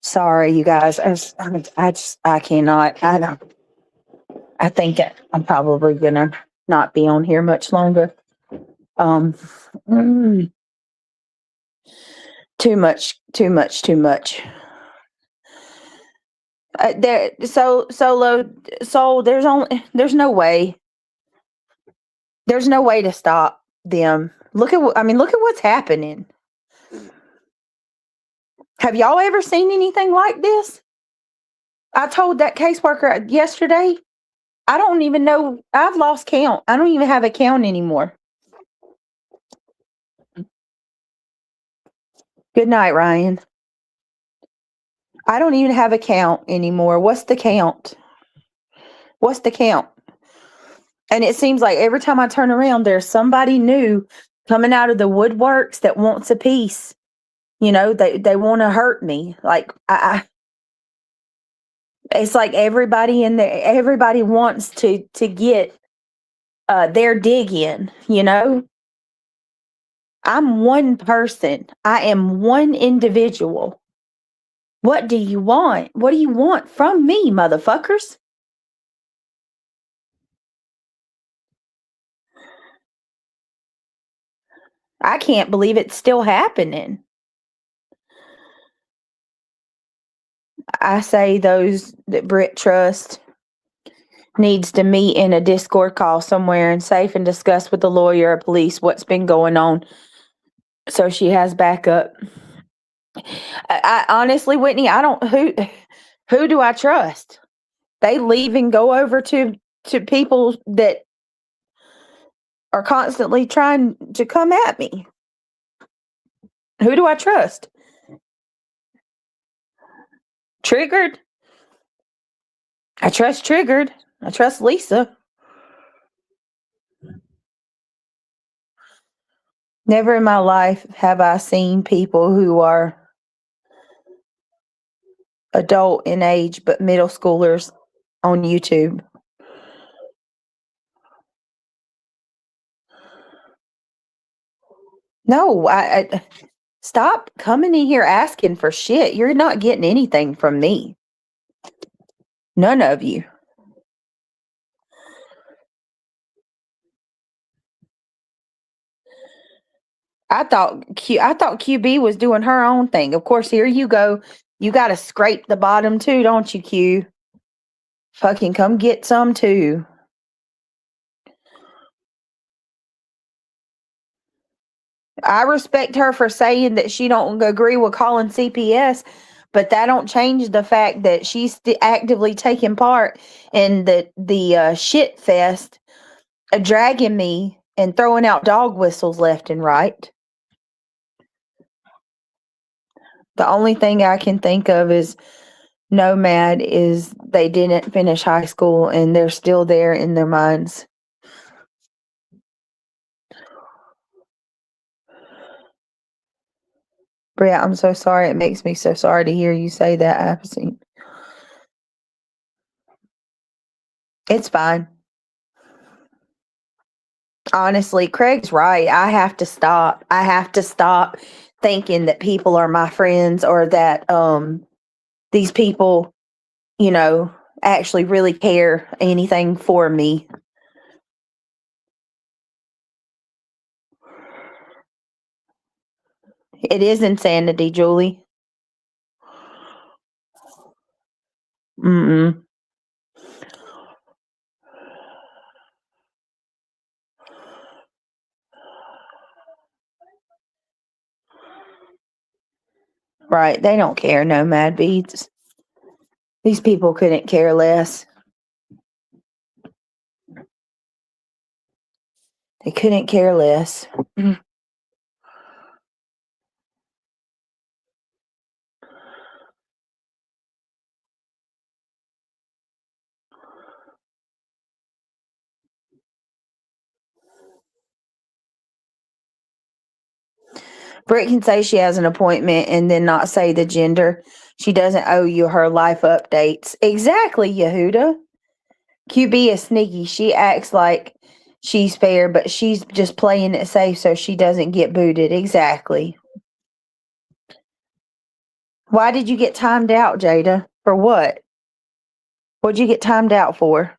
Speaker 1: Sorry, you guys. I cannot. I don't. I think I'm probably gonna not be on here much longer. Um, mm, too much. There, solo soul. There's no way to stop them. Look at what's happening. Have y'all ever seen anything like this? I told that caseworker yesterday, I don't even know. I've lost count. I don't even have a count anymore. Good night, Ryan. I don't even have a count anymore. What's the count? What's the count? And it seems like every time I turn around, there's somebody new coming out of the woodworks that wants a piece. You know, they want to hurt me. Like it's like everybody in there, everybody wants to get their dig in, you know? I'm one person. I am one individual. What do you want? What do you want from me, motherfuckers? I can't believe it's still happening. I say those that Britt Trust needs to meet in a Discord call somewhere and safe and discuss with the lawyer or police what's been going on so she has backup. I honestly, Whitney, I don't who do I trust? They leave and go over to people that are constantly trying to come at me. Who do I trust? Triggered? I trust Triggered. I trust Lisa. Never in my life have I seen people who are adult in age but middle schoolers on YouTube. No, I stop coming in here asking for shit. You're not getting anything from me. None of you. I thought QB was doing her own thing. Of course, here you go. You got to scrape the bottom too, don't you, Q? Fucking come get some too. I respect her for saying that she don't agree with calling CPS, but that don't change the fact that she's actively taking part in the shit fest, dragging me and throwing out dog whistles left and right. The only thing I can think of is Nomad is they didn't finish high school and they're still there in their minds. Bria, I'm so sorry. It makes me so sorry to hear you say that, Apathy. It's fine. Honestly, Craig's right. I have to stop. I have to stop thinking that people are my friends or that these people, you know, actually really care anything for me. It is insanity, Julie. Mm-mm. Right. They don't care, Nomad Beats. These people couldn't care less. They couldn't care less. Britt can say she has an appointment and then not say the gender. She doesn't owe you her life updates. Exactly, Yehuda. QB is sneaky. She acts like she's fair, but she's just playing it safe so she doesn't get booted. Exactly. Why did you get timed out, Jada? For what? What'd you get timed out for?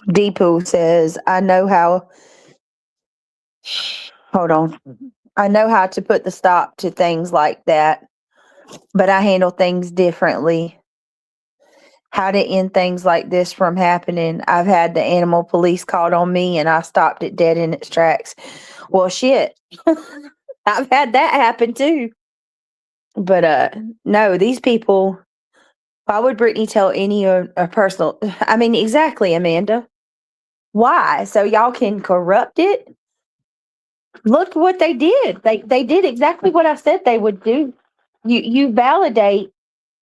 Speaker 1: Deepu says, I know how, hold on. I know how to put the stop to things like that, but I handle things differently. How to end things like this from happening. I've had the animal police called on me and I stopped it dead in its tracks. Well, shit. I've had that happen too. But no, these people, why would Brittany tell any personal? I mean, exactly, Amanda. Why? So y'all can corrupt it? Look what they did. They did exactly what I said they would do. You validate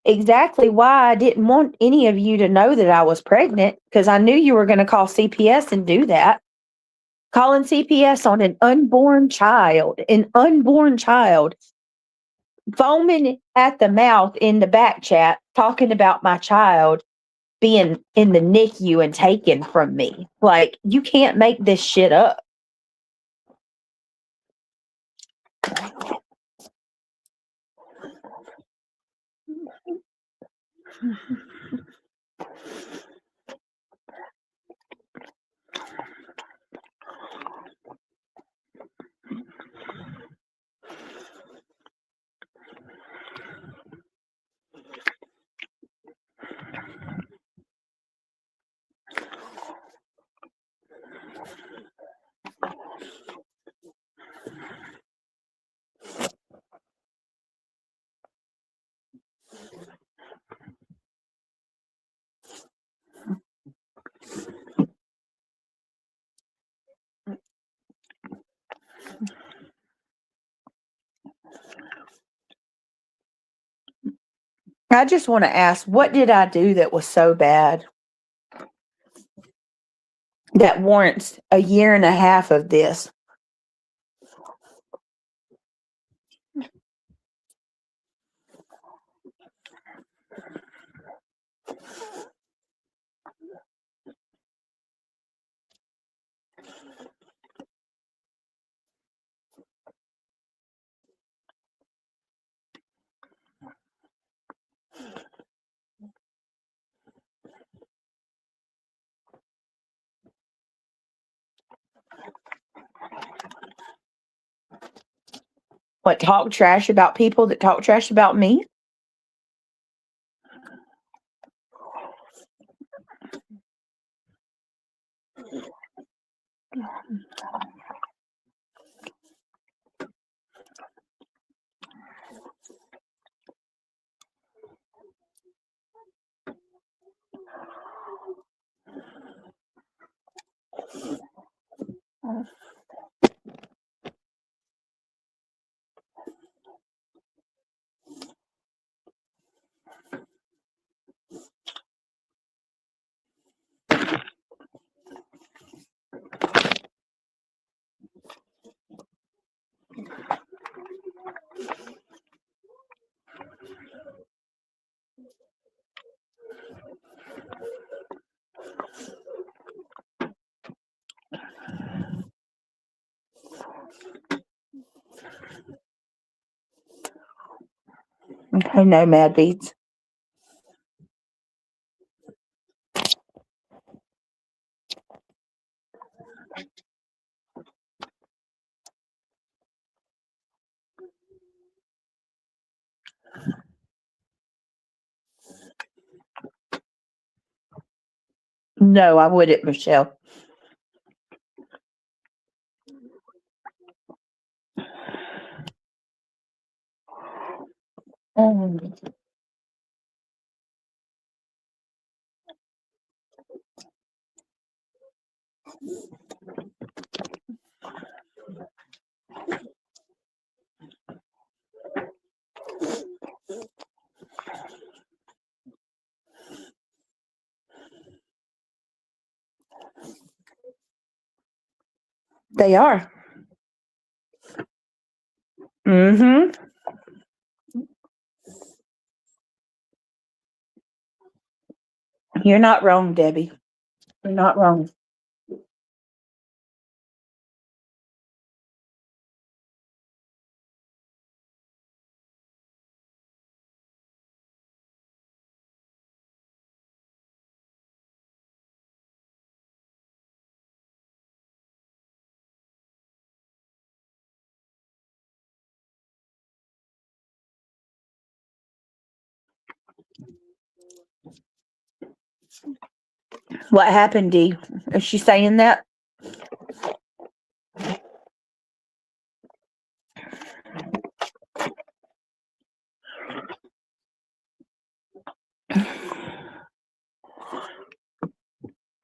Speaker 1: exactly why I didn't want any of you to know that I was pregnant, because I knew you were going to call CPS and do that. Calling CPS on an unborn child, foaming at the mouth in the back chat, talking about my child being in the NICU and taken from me. Like, you can't make this shit up. I just want to ask, what did I do that was so bad that warrants a year and a half of this? What, talk trash about people that talk trash about me? Okay, no mad beats. No, I wouldn't, Michelle. Mm. They are. Mm-hmm. You're not wrong, Debbie. You're not wrong. What happened, Dee? Is she saying that?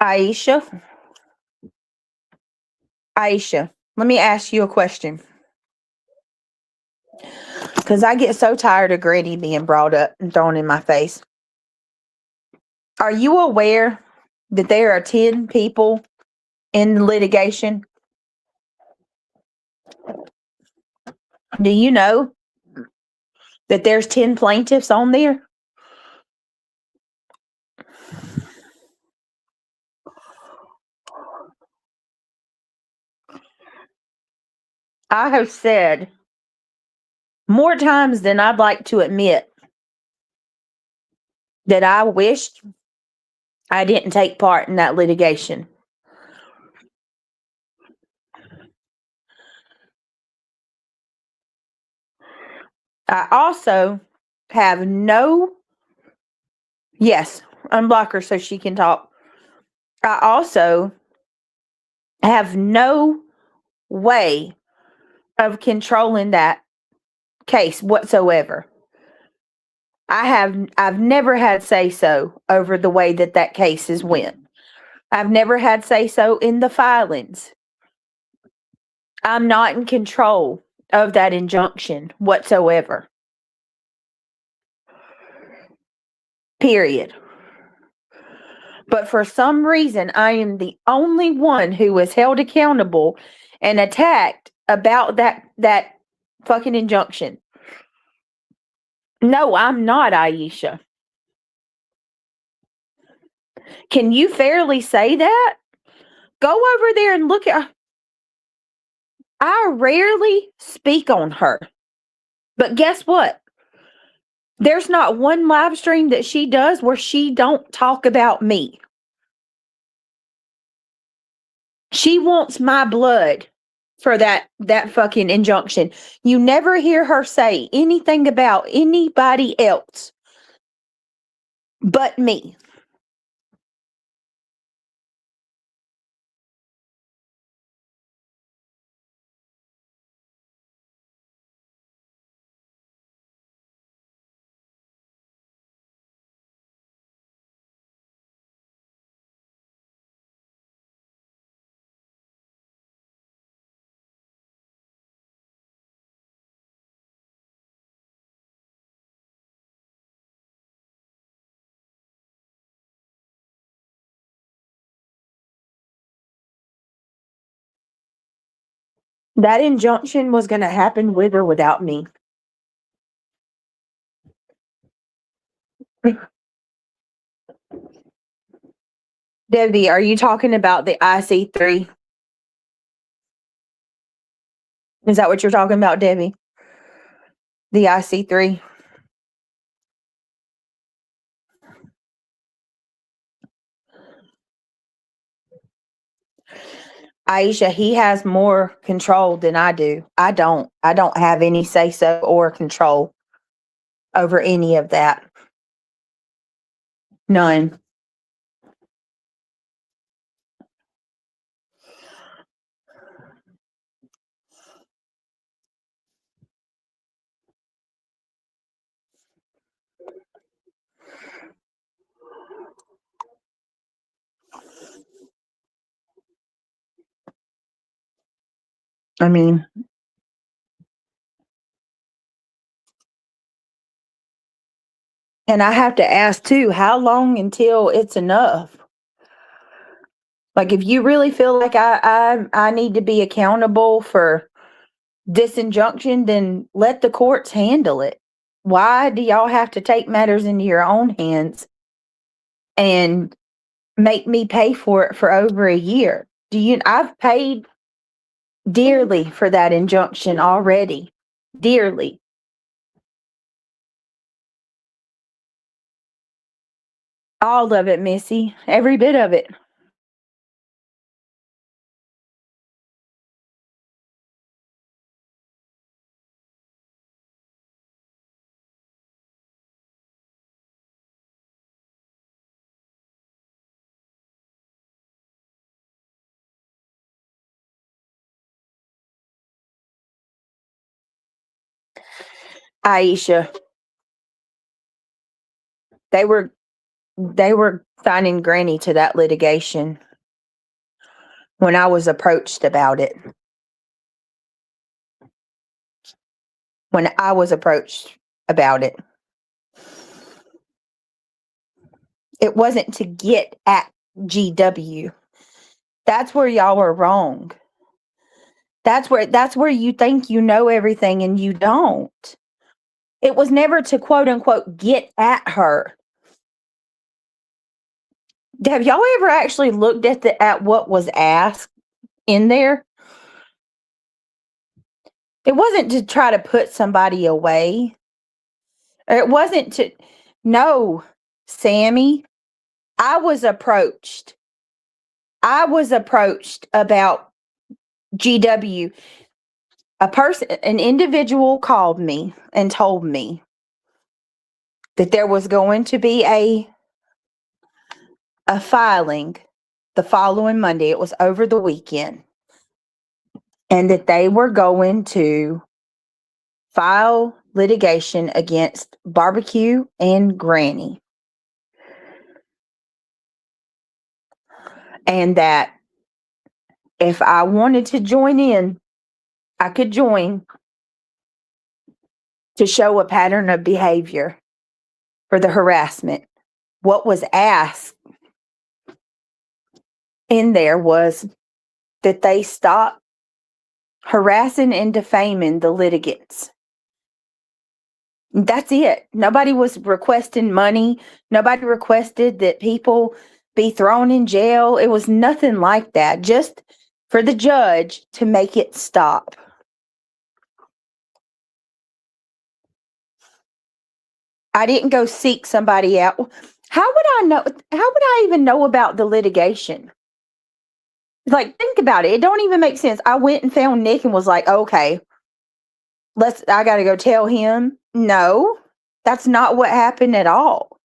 Speaker 1: Aisha, Aisha, let me ask you a question. Because I get so tired of Granny being brought up and thrown in my face. Are you aware that there are 10 people in litigation? Do you know that there's 10 plaintiffs on there? I have said more times than I'd like to admit that I wished I didn't take part in that litigation. I also have yes, unblock her so she can talk. I also have no way of controlling that case whatsoever. I've never had say so over the way that case is went. I've never had say so in the filings. I'm not in control of that injunction whatsoever. Period. But for some reason, I am the only one who was held accountable and attacked about that fucking injunction. No, I'm not, Aisha. Can you fairly say that? Go over there and look at. I rarely speak on her. But guess what? There's not one live stream that she does where she don't talk about me. She wants my blood for that fucking injunction. You never hear her say anything about anybody else but me. That injunction was going to happen with or without me. Debbie, are you talking about the IC3? Is that what you're talking about, Debbie? The IC3? Aisha, he has more control than I do. I don't have any say so or control over any of that. None. I mean, and I have to ask too, how long until it's enough? Like, if you really feel like I need to be accountable for this injunction, then let the courts handle it. Why do y'all have to take matters into your own hands and make me pay for it for over a year? I've paid dearly for that injunction already. Dearly. All of it, Missy. Every bit of it. Aisha, they were signing Granny to that litigation when I was approached about it. When I was approached about it. It wasn't to get at GW. That's where y'all are wrong. That's where you think you know everything and you don't. It was never to quote unquote get at her. Have y'all ever actually looked at what was asked in there? It wasn't to try to put somebody away. It wasn't to. No, Sammy, I was approached. I was approached about GW. An individual called me and told me that there was going to be a filing the following Monday. It was over the weekend. And that they were going to file litigation against Barbecue and Granny. And that if I wanted to join in, I could join to show a pattern of behavior for the harassment. What was asked in there was that they stop harassing and defaming the litigants. That's it. Nobody was requesting money. Nobody requested that people be thrown in jail. It was nothing like that. Just for the judge to make it stop. I didn't go seek somebody out. How would I know? How would I even know about the litigation? Like, think about it. It don't even make sense. I went and found Nick and was like, okay, I got to go tell him. No, that's not what happened at all.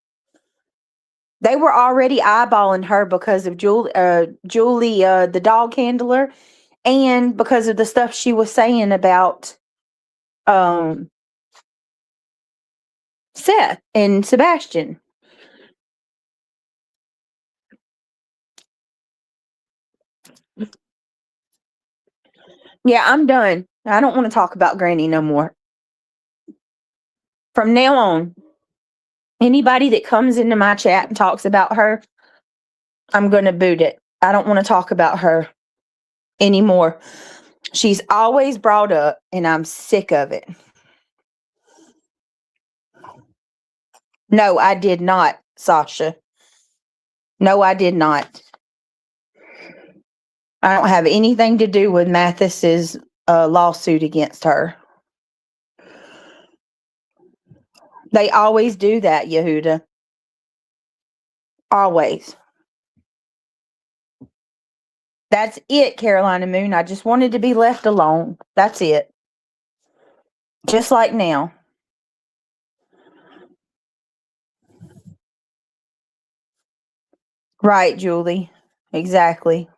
Speaker 1: They were already eyeballing her because of Julie, the dog handler, and because of the stuff she was saying about Seth and Sebastian. Yeah, I'm done. I don't want to talk about Granny no more. From now on, anybody that comes into my chat and talks about her, I'm going to boot it. I don't want to talk about her anymore. She's always brought up, and I'm sick of it. No, I did not, Sasha. No, I did not. I don't have anything to do with Mathis's lawsuit against her. They always do that, Yehuda. Always. That's it, Carolina Moon. I just wanted to be left alone. That's it. Just like now. Right, Julie. Exactly.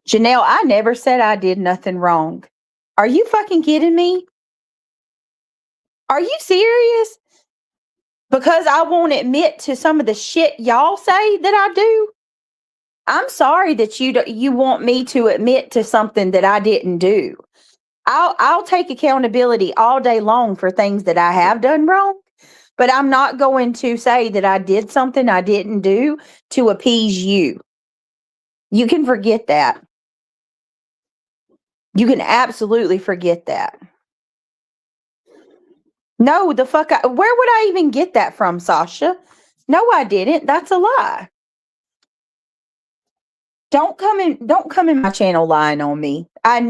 Speaker 1: Janelle, I never said I did nothing wrong. Are you fucking kidding me? Are you serious? Because I won't admit to some of the shit y'all say that I do? I'm sorry that you want me to admit to something that I didn't do. I'll take accountability all day long for things that I have done wrong, but I'm not going to say that I did something I didn't do to appease you. You can forget that. You can absolutely forget that. No, the fuck where would I even get that from, Sasha? No, I didn't. That's a lie. Don't come in my channel lying on me. I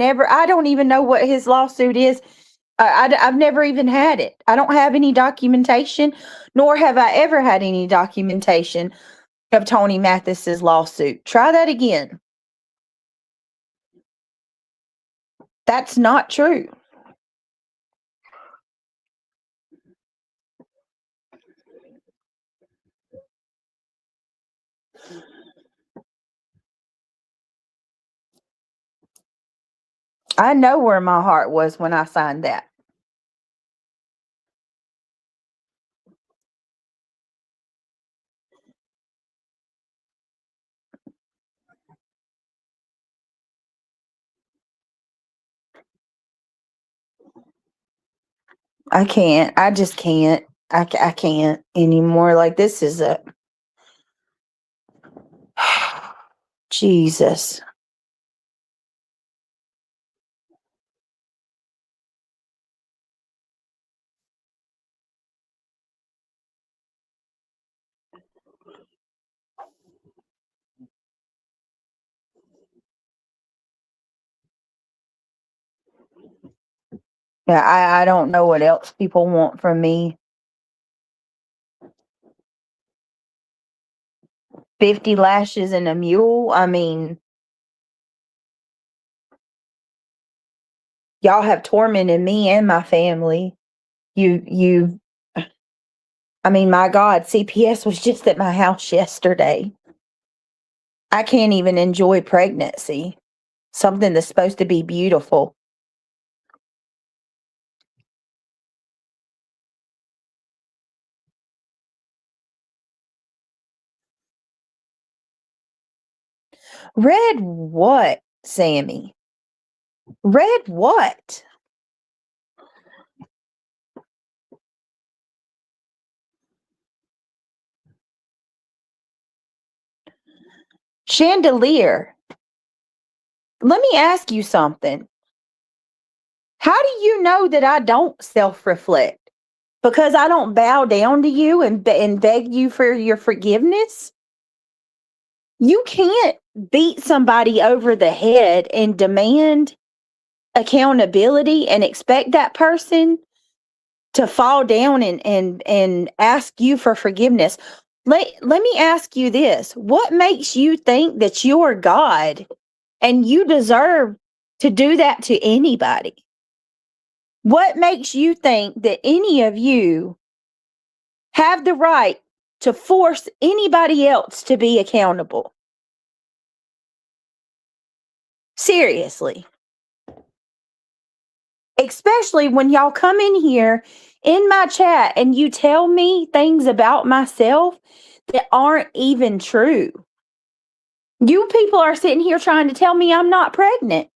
Speaker 1: don't even know what his lawsuit is. I've never even had it. I don't have any documentation, nor have I ever had any documentation of Tony Mathis's lawsuit. Try that again. That's not true. I know where my heart was when I signed that. I can't. I just can't. I can't anymore. Like, this is a Jesus. Yeah, I don't know what else people want from me. 50 lashes and a mule. I mean, y'all have tormented me and my family. You I mean, my God, CPS was just at my house yesterday. I can't even enjoy pregnancy, something that's supposed to be beautiful. Read what, Sammy? Read what? Chandelier. Let me ask you something. How do you know that I don't self-reflect? Because I don't bow down to you and beg you for your forgiveness? You can't beat somebody over the head and demand accountability and expect that person to fall down and ask you for forgiveness. Let me ask you this. What makes you think that you're God and you deserve to do that to anybody? What makes you think that any of you have the right to force anybody else to be accountable? Seriously. Especially when y'all come in here in my chat and you tell me things about myself that aren't even true. You people are sitting here trying to tell me I'm not pregnant.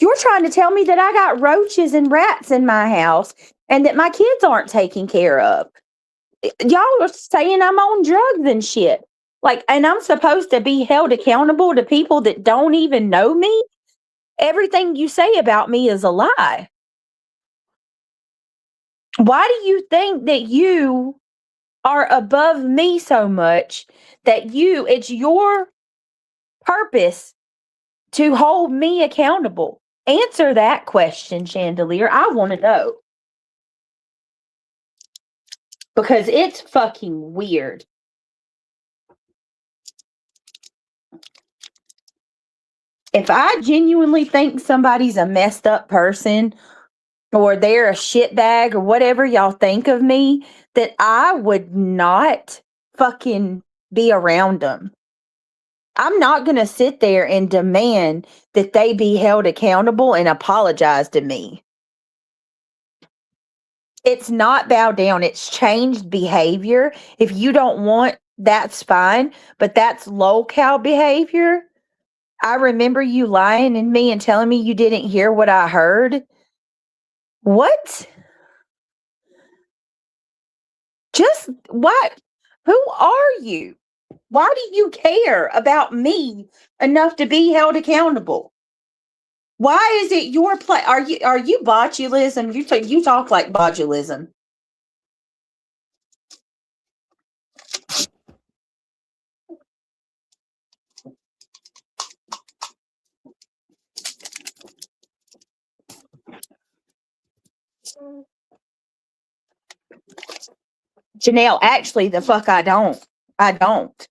Speaker 1: You're trying to tell me that I got roaches and rats in my house and that my kids aren't taken care of. Y'all are saying I'm on drugs and shit. Like, and I'm supposed to be held accountable to people that don't even know me? Everything you say about me is a lie. Why do you think that you are above me so much that it's your purpose to hold me accountable? Answer that question, Chandelier. I want to know. Because it's fucking weird. If I genuinely think somebody's a messed up person or they're a shitbag or whatever y'all think of me, that I would not fucking be around them. I'm not going to sit there and demand that they be held accountable and apologize to me. It's not bow down, it's changed behavior. If you don't want, that's fine, but that's low cow behavior. I remember you lying to me and telling me you didn't hear what I heard. What? Just what? Who are you? Why do you care about me enough to be held accountable? Why is it your play? Are you botulism? You talk like botulism. Janelle, actually, the fuck I don't. I don't.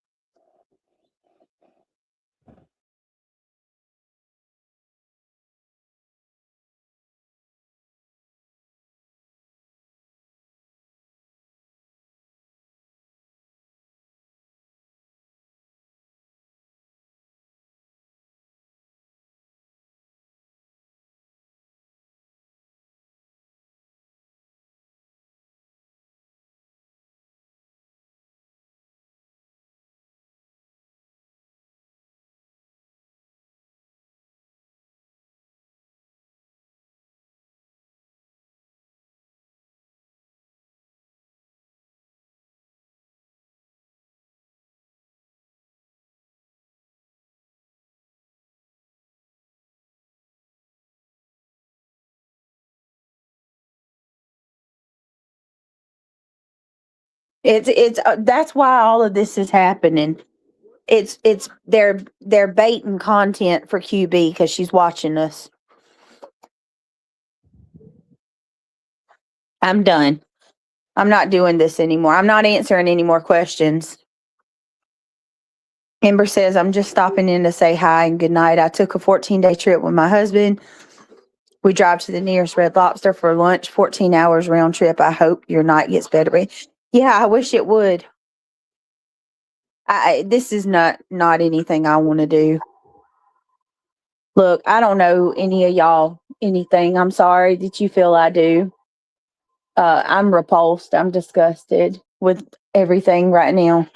Speaker 1: It's that's why all of this is happening. It's they're baiting content for QB because she's watching us. I'm done. I'm not doing this anymore. I'm not answering any more questions. Amber says, I'm just stopping in to say hi and good night. I took a 14-day trip with my husband. We drive to the nearest Red Lobster for lunch, 14 hours round trip. I hope your night gets better. Yeah, I wish it would. This is not anything I want to do. Look, I don't know any of y'all anything. I'm sorry that you feel I do. I'm repulsed. I'm disgusted with everything right now.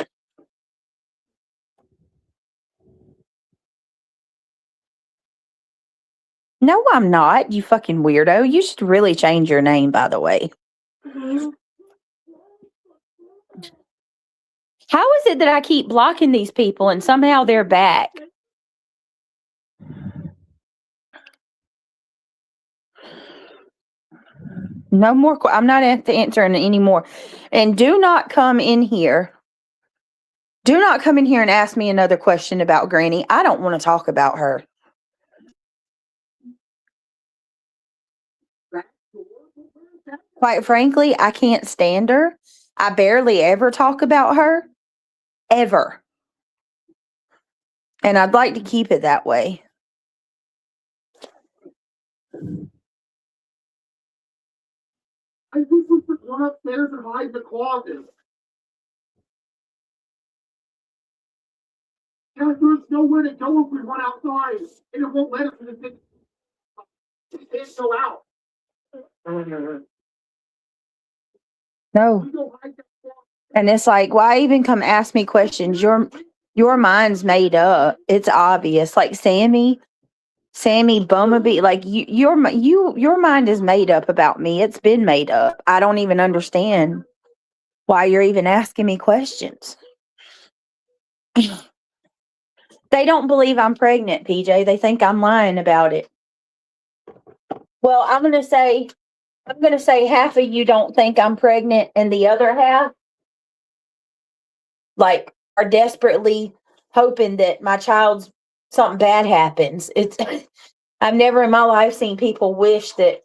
Speaker 1: No, I'm not, you fucking weirdo. You should really change your name, by the way. How is it that I keep blocking these people and somehow they're back? No more. I'm not answering anymore. And do not come in here. Do not come in here and ask me another question about Granny. I don't want to talk about her. Quite frankly, I can't stand her. I barely ever talk about her. Ever. And I'd like to keep it that way.
Speaker 2: I think we should run upstairs and hide in the closet. There's nowhere to go if we run outside, and it won't let us in the thing. We can't go out.
Speaker 1: No. And it's like, why even come ask me questions? Your mind's made up. It's obvious. Like Sammy Bumblebee, like your mind is made up about me. It's been made up. I don't even understand why you're even asking me questions. They don't believe I'm pregnant, PJ. They think I'm lying about it. Well, I'm gonna say half of you don't think I'm pregnant, and the other half, like, are desperately hoping that my child's something bad happens. It's I've never in my life seen people wish that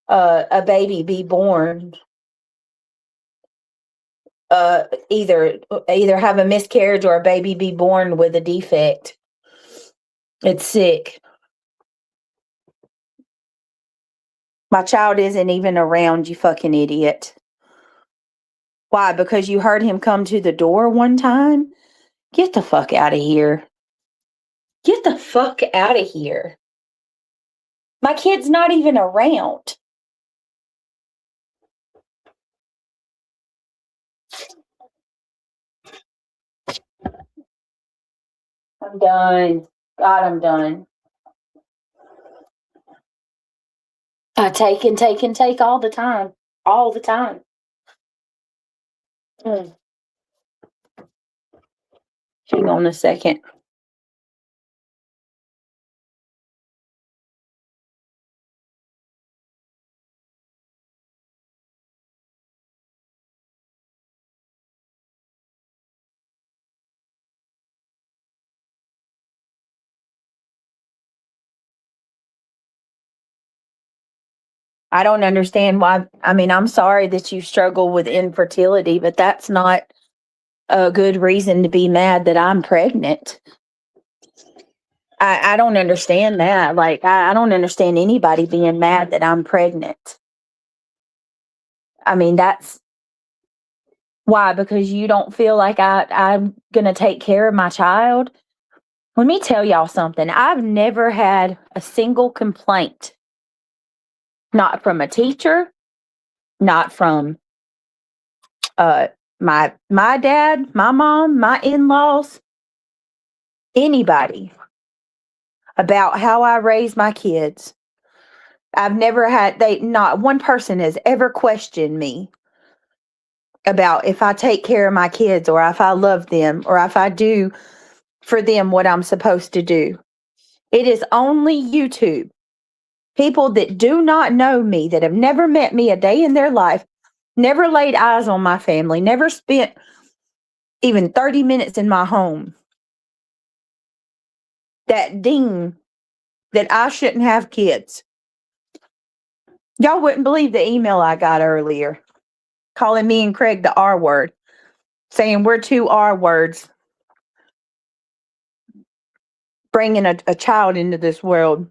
Speaker 1: a baby be born either have a miscarriage or a baby be born with a defect. It's sick. My child isn't even around, you fucking idiot. Why? Because you heard him come to the door one time? Get the fuck out of here. Get the fuck out of here. My kid's not even around. I'm done. God, I'm done. I take and take and take all the time. All the time. Hang on a second. I don't understand why. I mean, I'm sorry that you struggle with infertility, but that's not a good reason to be mad that I'm pregnant. I don't understand that. Like, I don't understand anybody being mad that I'm pregnant. I mean, that's why, because you don't feel like I'm going to take care of my child. Let me tell y'all something. I've never had a single complaint. Not from a teacher, not from my dad, my mom, my in-laws, anybody about how I raise my kids. I've never had not one person has ever questioned me about if I take care of my kids or if I love them or if I do for them what I'm supposed to do. It is only YouTube. People that do not know me, that have never met me a day in their life, never laid eyes on my family, never spent even 30 minutes in my home, that deem that I shouldn't have kids. Y'all wouldn't believe the email I got earlier, calling me and Craig the R word, saying we're two R words, bringing a child into this world.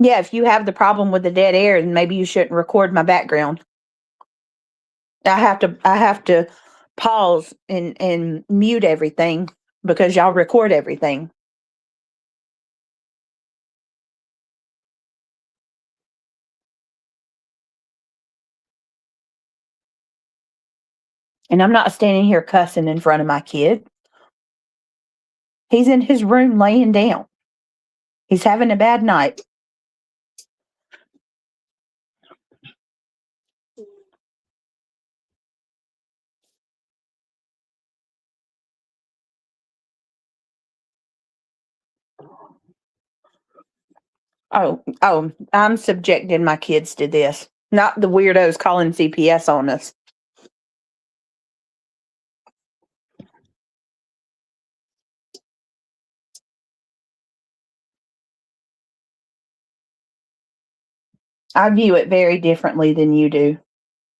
Speaker 1: Yeah, if you have the problem with the dead air, then maybe you shouldn't record my background. I have to pause and mute everything because y'all record everything. And I'm not standing here cussing in front of my kid. He's in his room laying down. He's having a bad night. Oh, I'm subjecting my kids to this, not the weirdos calling CPS on us. I view it very differently than you do.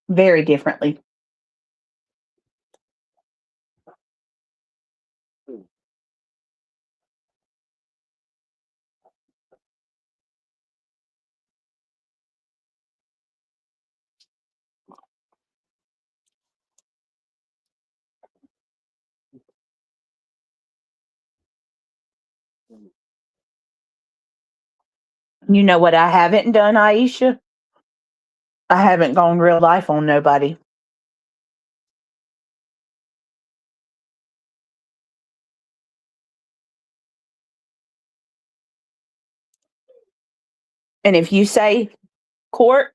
Speaker 1: Very differently. You know what I haven't done, Aisha? I haven't gone real life on nobody. And if you say court,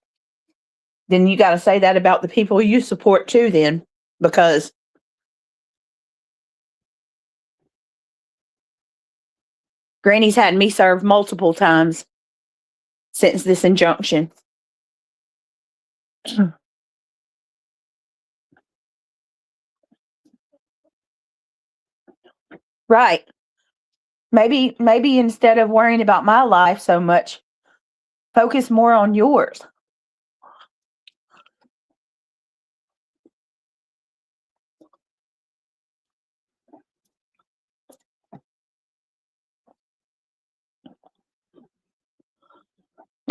Speaker 1: then you got to say that about the people you support too, then, because Granny's had me served multiple times since this injunction. Right. Maybe instead of worrying about my life so much, focus more on yours.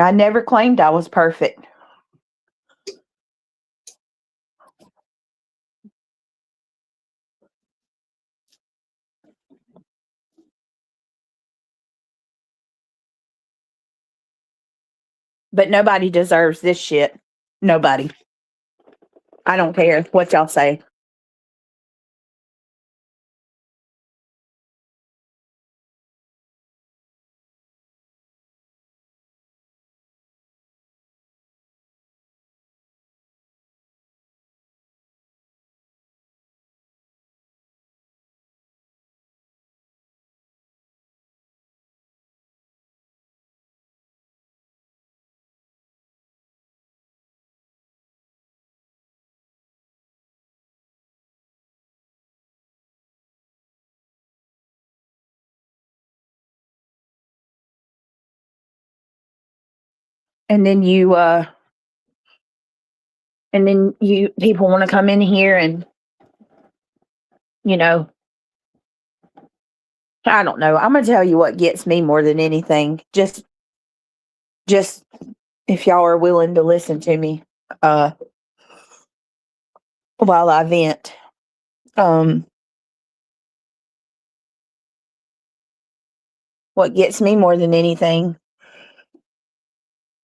Speaker 1: I never claimed I was perfect. But nobody deserves this shit. Nobody. I don't care what y'all say. And then you people want to come in here and, you know, I don't know. I'm gonna tell you what gets me more than anything. Just if y'all are willing to listen to me, while I vent. What gets me more than anything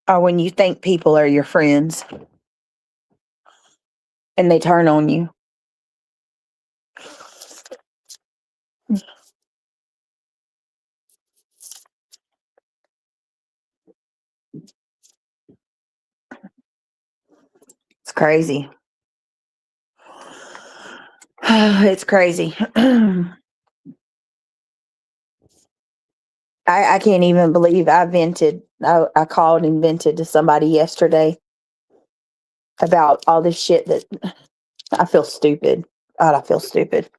Speaker 1: are when you think people are your friends and they turn on you. It's crazy. It's crazy. I can't even believe I vented. I called and vented to somebody yesterday about all this shit that I feel stupid. God, I feel stupid.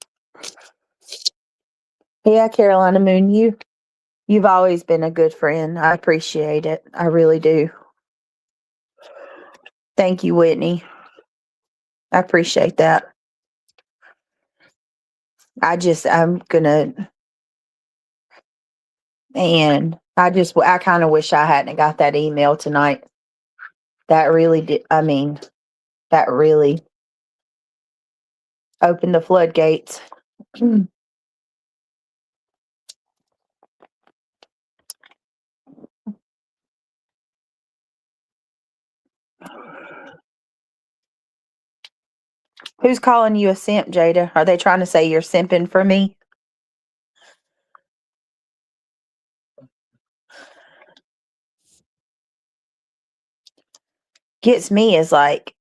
Speaker 1: Yeah, Carolina Moon, you've always been a good friend. I appreciate it. I really do. Thank you, Whitney. I appreciate that. I'm gonna, and I kind of wish I hadn't got that email tonight. That really did. I mean, that really opened the floodgates. Who's calling you a simp, Jada? Are they trying to say you're simping for me? Gets me is like,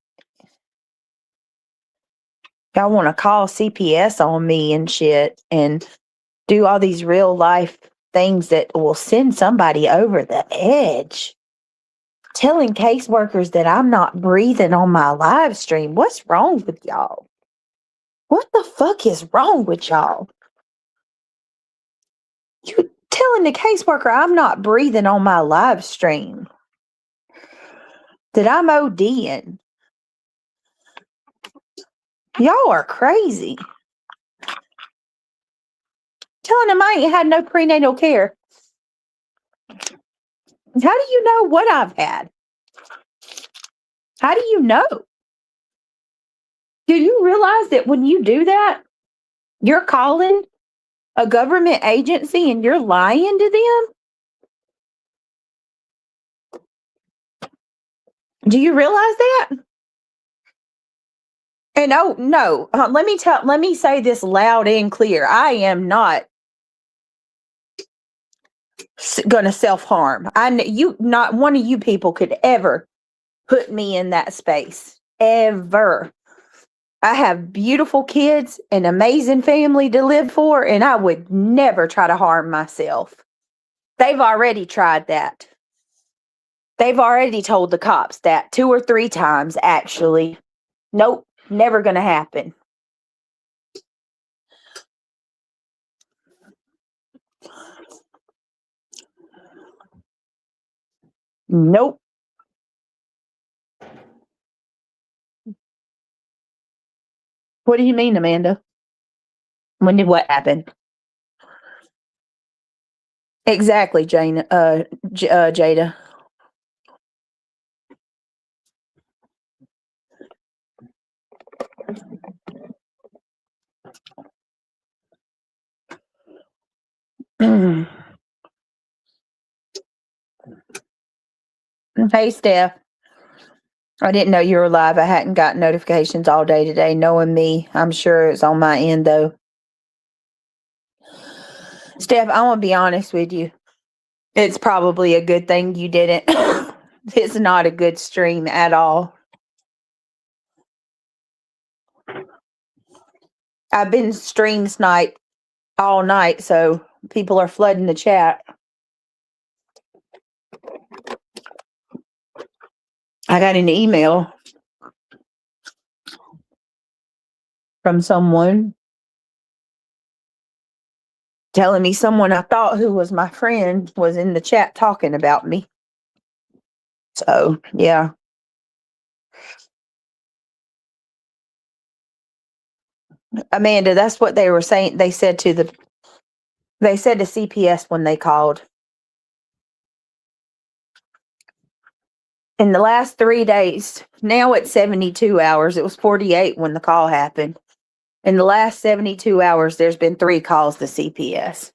Speaker 1: y'all want to call CPS on me and shit and do all these real life things that will send somebody over the edge. Telling caseworkers that I'm not breathing on my live stream. What's wrong with y'all? What the fuck is wrong with y'all? You telling the caseworker I'm not breathing on my live stream. That I'm ODing. Y'all are crazy. Telling them I ain't had no prenatal care. How do you know what I've had? How do you know? Do you realize that when you do that, you're calling a government agency and you're lying to them? Do you realize that? And oh no, let me say this loud and clear. I am not going to self-harm. Not one of you people could ever put me in that space. Ever. I have beautiful kids, an amazing family to live for, and I would never try to harm myself. They've already tried that. They've already told the cops that 2 or 3 times, actually. Nope, never going to happen. Nope. What do you mean, Amanda? When did what happen? Exactly, Jada. Hey, Steph. I didn't know you were live. I hadn't gotten notifications all day today. Knowing me, I'm sure it's on my end, though. Steph, I want to be honest with you. It's probably a good thing you didn't. It's not a good stream at all. I've been stream snipe all night, so people are flooding the chat. I got an email from someone telling me someone I thought who was my friend was in the chat talking about me. So, yeah. Amanda, that's what they were saying. They said to CPS when they called. In the last 3 days, now it's 72 hours. It was 48 when the call happened. In the last 72 hours, there's been 3 calls to CPS.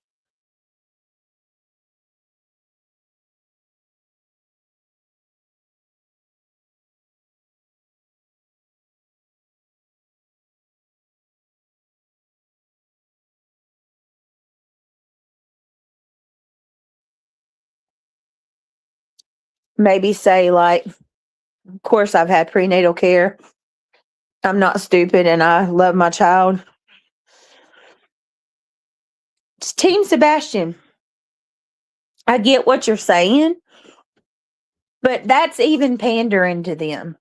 Speaker 1: Maybe say like, of course I've had prenatal care. I'm not stupid and I love my child. It's Team Sebastian. I get what you're saying, but that's even pandering to them.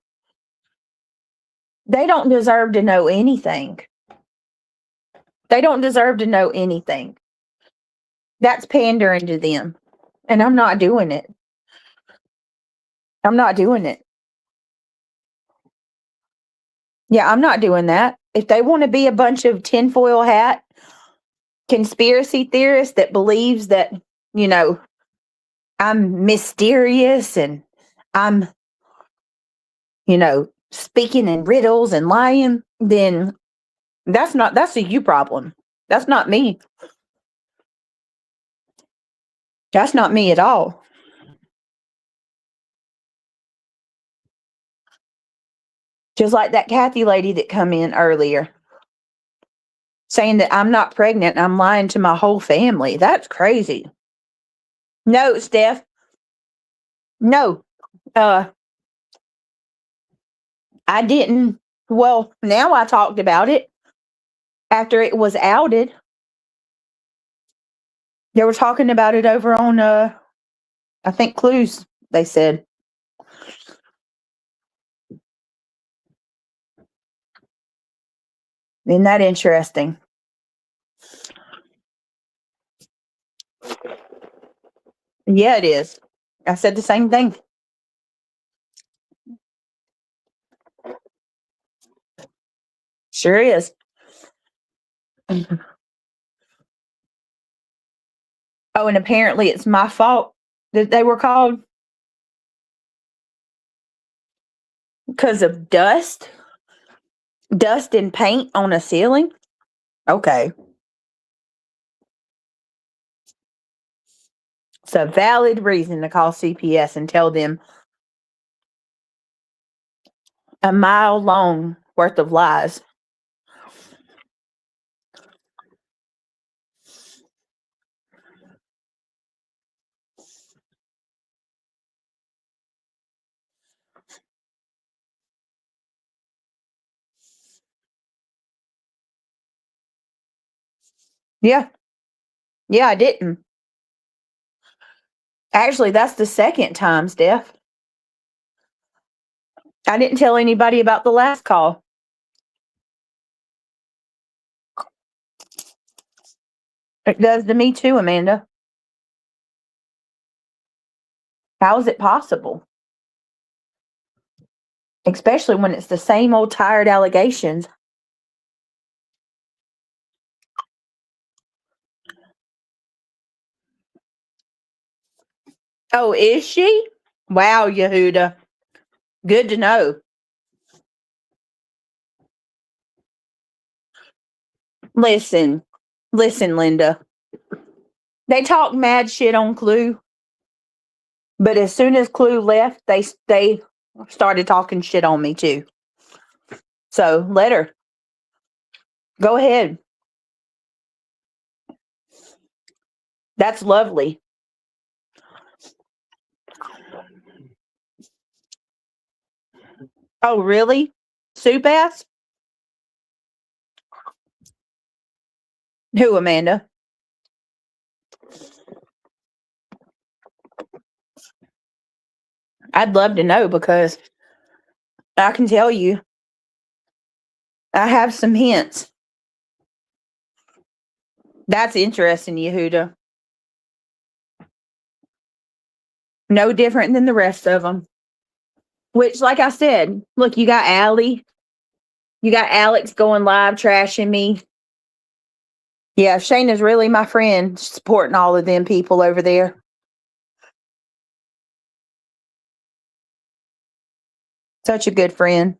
Speaker 1: They don't deserve to know anything. They don't deserve to know anything. That's pandering to them. And I'm not doing it. I'm not doing it. Yeah, I'm not doing that. If they want to be a bunch of tinfoil hat conspiracy theorists that believes that, you know, I'm mysterious and I'm, you know, speaking in riddles and lying, then that's a you problem. That's not me. That's not me at all. Just like that Kathy lady that come in earlier saying that I'm not pregnant and I'm lying to my whole family. That's crazy. No, Steph. No. I didn't. Well, now I talked about it after it was outed. They were talking about it over on I think Clues, they said. Isn't that interesting? Yeah, it is. I said the same thing. Sure is. Oh, and apparently it's my fault that they were called because of dust and paint on a ceiling. Okay. It's a valid reason to call CPS and tell them a mile long worth of lies. Yeah. Yeah, I didn't. Actually, that's the second time, Steph. I didn't tell anybody about the last call. It does to me too, Amanda. How is it possible? Especially when it's the same old tired allegations. Oh, is she? Wow, Yehuda. Good to know. Listen, Linda. They talk mad shit on Clue, but as soon as Clue left, they started talking shit on me too. So let her. Go ahead. That's lovely. Oh, really? Soup ass? Who, Amanda? I'd love to know because I can tell you I have some hints. That's interesting, Yehuda. No different than the rest of them. Which, like I said, look, you got Allie. You got Alex going live trashing me. Yeah, Shayna's really my friend, supporting all of them people over there. Such a good friend.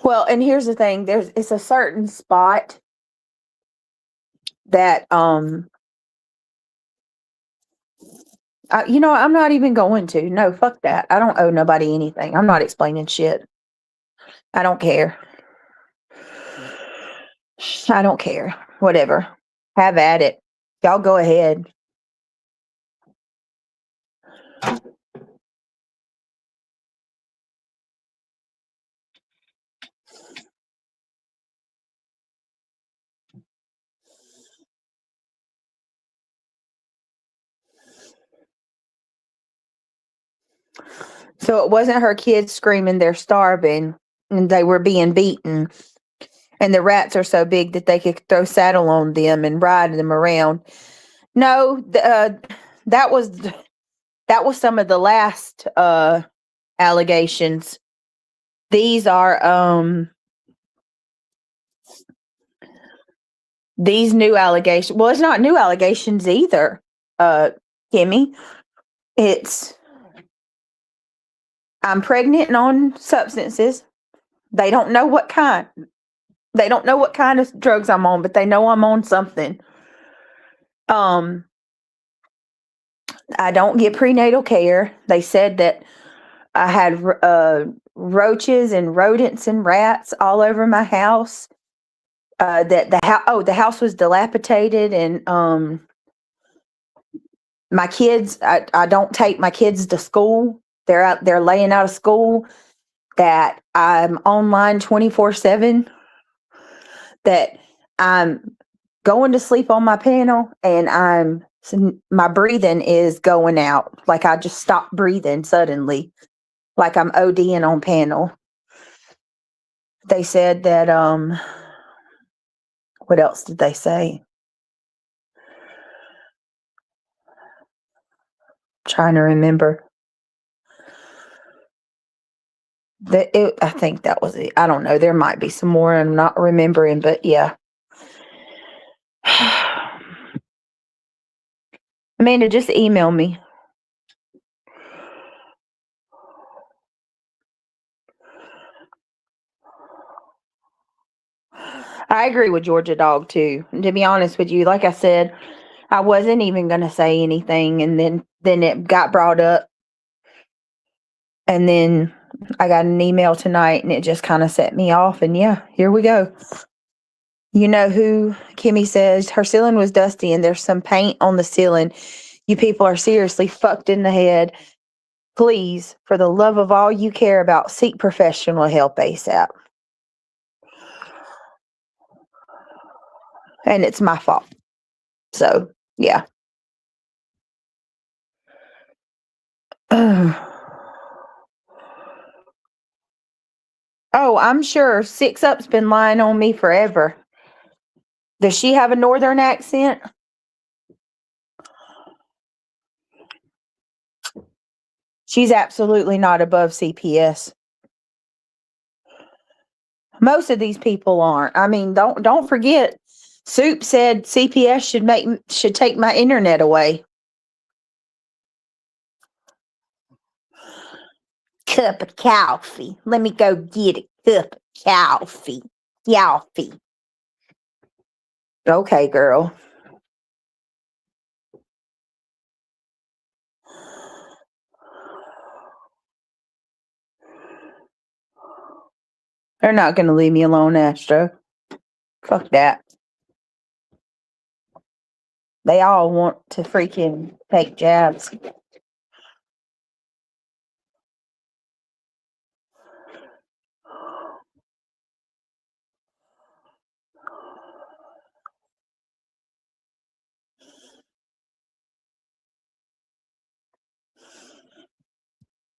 Speaker 1: Well, and here's the thing, it's a certain spot that I'm not even going to. No, fuck that. I don't owe nobody anything. I'm not explaining shit. I don't care. I don't care. Whatever. Have at it. Y'all go ahead. So it wasn't her kids screaming they're starving and they were being beaten. And the rats are so big that they could throw saddle on them and ride them around. No, that was some of the last allegations. These are these new allegations. Well, it's not new allegations either, Kimmy. It's I'm pregnant on substances. They don't know what kind. They don't know what kind of drugs I'm on, but they know I'm on something. I don't get prenatal care. They said that I had roaches and rodents and rats all over my house. That the house was dilapidated, and my kids. I don't take my kids to school. They're laying out of school. That I'm online 24/7. That I'm going to sleep on my panel, and my breathing is going out. Like I just stopped breathing suddenly, like I'm ODing on panel. They said that what else did they say? I'm trying to remember. I think that was it. I don't know. There might be some more I'm not remembering, but yeah. Amanda, just email me. I agree with Georgia Dog too. And to be honest with you, like I said, I wasn't even going to say anything, and then it got brought up, and then I got an email tonight, and it just kind of set me off. And yeah, here we go. You know who Kimmy says her ceiling was dusty, and there's some paint on the ceiling. You people are seriously fucked in the head. Please, for the love of all you care about, seek professional help ASAP. And it's my fault. So, yeah. Oh, I'm sure Six Up's been lying on me forever. Does she have a northern accent? She's absolutely not above CPS. Most of these people aren't. I mean, don't forget, Soup said CPS should take my internet away. Cup of coffee. Let me go get a cup of coffee. Coffee. Okay, girl. They're not going to leave me alone, Astro. Fuck that. They all want to freaking take jabs.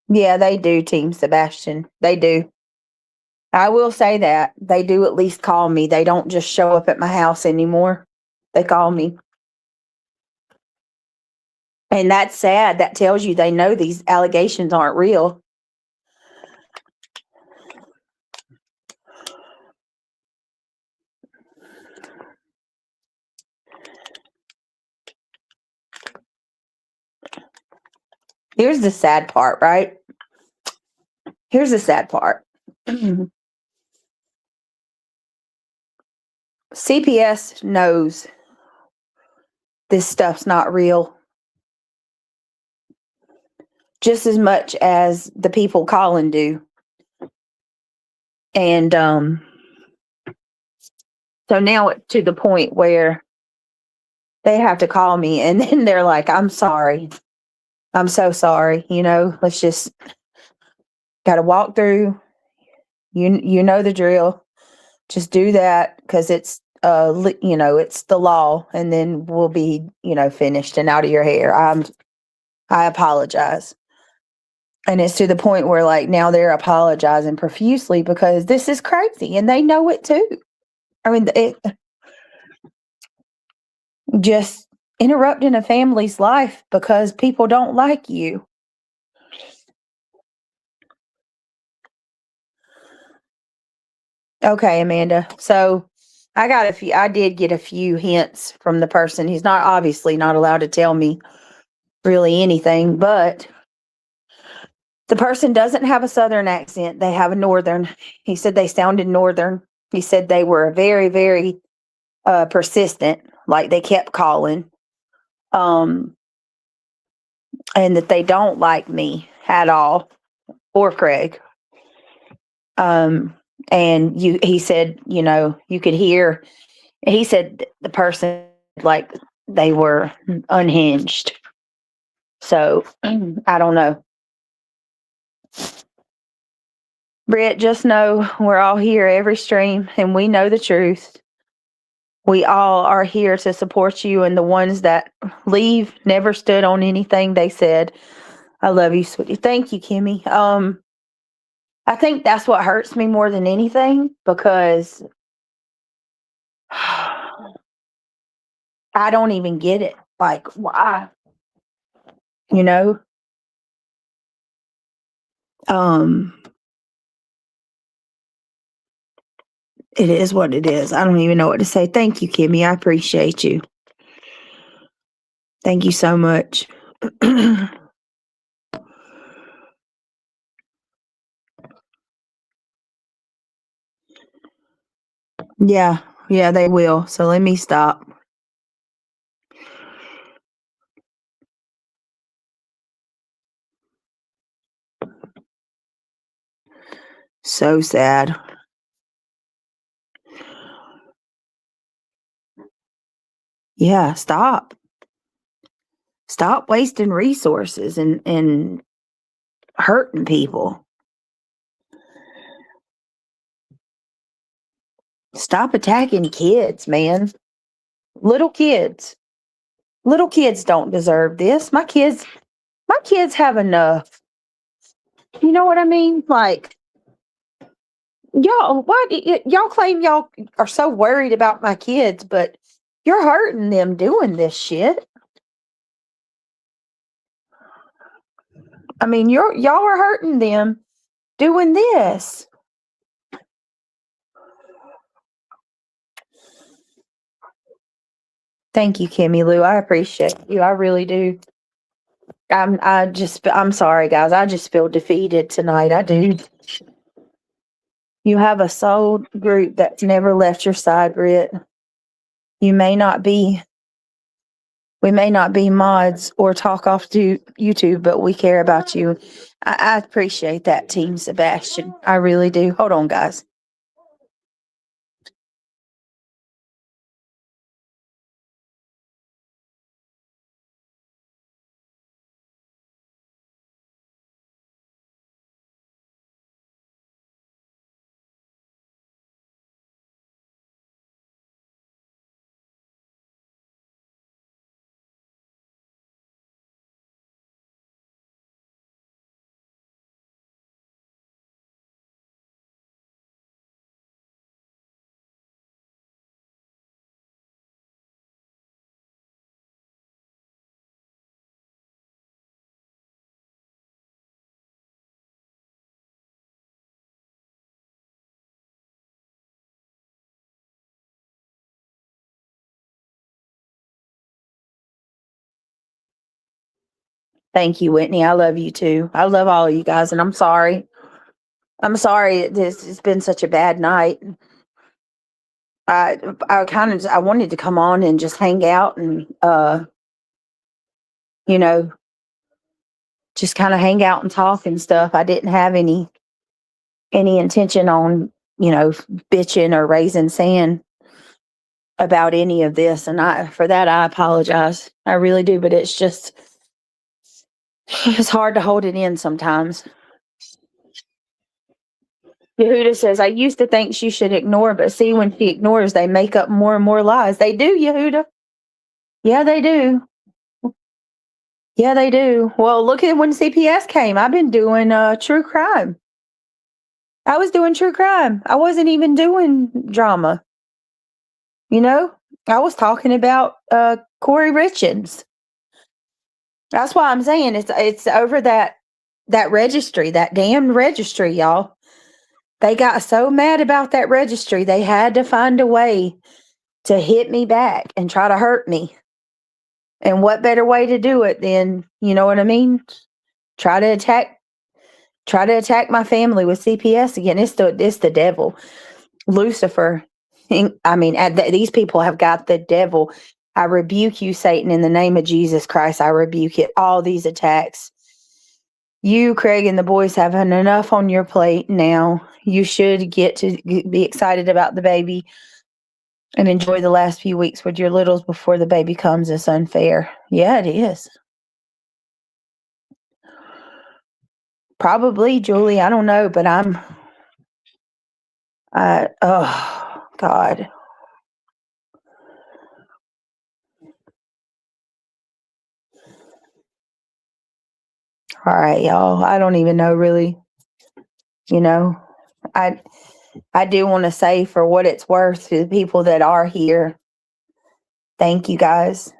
Speaker 1: Yeah, they do, Team Sebastian. They do. I will say that. They do at least call me. They don't just show up at my house anymore. They call me. And that's sad. That tells you they know these allegations aren't real. Here's the sad part, right? Here's the sad part. CPS knows this stuff's not real just as much as the people calling do. And So now it's to the point where they have to call me and then they're like, I'm sorry. I'm so sorry. Let's just got to walk through. You know the drill. Just do that because it's it's the law, and then we'll be finished and out of your hair. I apologize. And it's to the point where like now they're apologizing profusely because this is crazy and they know it too. I mean, it just interrupting a family's life because people don't like you. Okay, Amanda. So I did get a few hints from the person. He's not obviously not allowed to tell me really anything, but the person doesn't have a Southern accent. They have a Northern. He said they sounded Northern. He said they were very, very persistent, like they kept calling, and that they don't like me at all, or Craig. And he said, you could hear. He said the person like they were unhinged. So I don't know. Britt, just know we're all here every stream and we know the truth. We all are here to support you, and the ones that leave never stood on anything they said. I love you, sweetie. Thank you, Kimmy. I think that's what hurts me more than anything because I don't even get it. Like, why? It is what it is. I don't even know what to say. Thank you, Kimmy. I appreciate you. Thank you so much. Yeah, they will. So let me stop. So sad. Yeah, stop. Stop wasting resources and hurting people. Stop attacking kids, man. Little kids. Little kids don't deserve this. My kids have enough. You know what I mean? Like, y'all claim y'all are so worried about my kids, but you're hurting them doing this shit. I mean, y'all are hurting them doing this. Thank you, Kimmy Lou. I appreciate you. I really do. I'm sorry, guys. I just feel defeated tonight. I do. You have a soul group that's never left your side, Britt. We may not be mods or talk off to YouTube, but we care about you. I appreciate that, Team Sebastian. I really do. Hold on, guys. Thank you, Whitney. I love you too. I love all of you guys, and I'm sorry. I'm sorry this has been such a bad night. I wanted to come on and just hang out and just kind of hang out and talk and stuff. I didn't have any intention on bitching or raising sand. about any of this, and for that I apologize. I really do, but it's hard to hold it in sometimes. Yehuda says, I used to think she should ignore, but see, when she ignores, they make up more and more lies. They do, Yehuda. Yeah, they do. Yeah, they do. Well, look at when CPS came. I've been doing true crime. I was doing true crime. I wasn't even doing drama. You know, I was talking about Corey Richards. That's why I'm saying it's over that registry, that damn registry, y'all. They got so mad about that registry, they had to find a way to hit me back and try to hurt me. And what better way to do it than, you know what I mean? Try to attack my family with CPS again. It's the devil, Lucifer. I mean, these people have got the devil. I rebuke you, Satan, in the name of Jesus Christ. I rebuke it. All these attacks. You, Craig, and the boys have enough on your plate now. You should get to be excited about the baby and enjoy the last few weeks with your littles before the baby comes. It's unfair. Yeah, it is. Probably, Julie. I don't know, but oh, God. All right, y'all. I don't even know really. You know, I do want to say, for what it's worth, to the people that are here, thank you guys.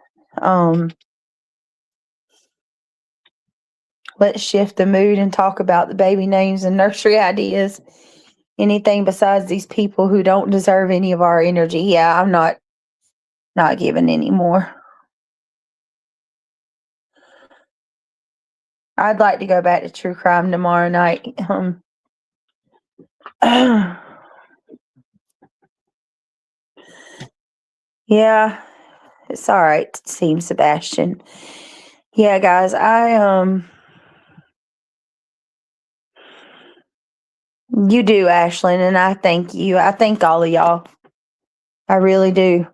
Speaker 1: Let's shift the mood and talk about the baby names and nursery ideas. Anything besides these people who don't deserve any of our energy. Yeah, I'm not giving any more. I'd like to go back to true crime tomorrow night. Yeah, it's all right, Team Sebastian. Yeah, guys, you do, Ashlyn, and I thank you. I thank all of y'all. I really do.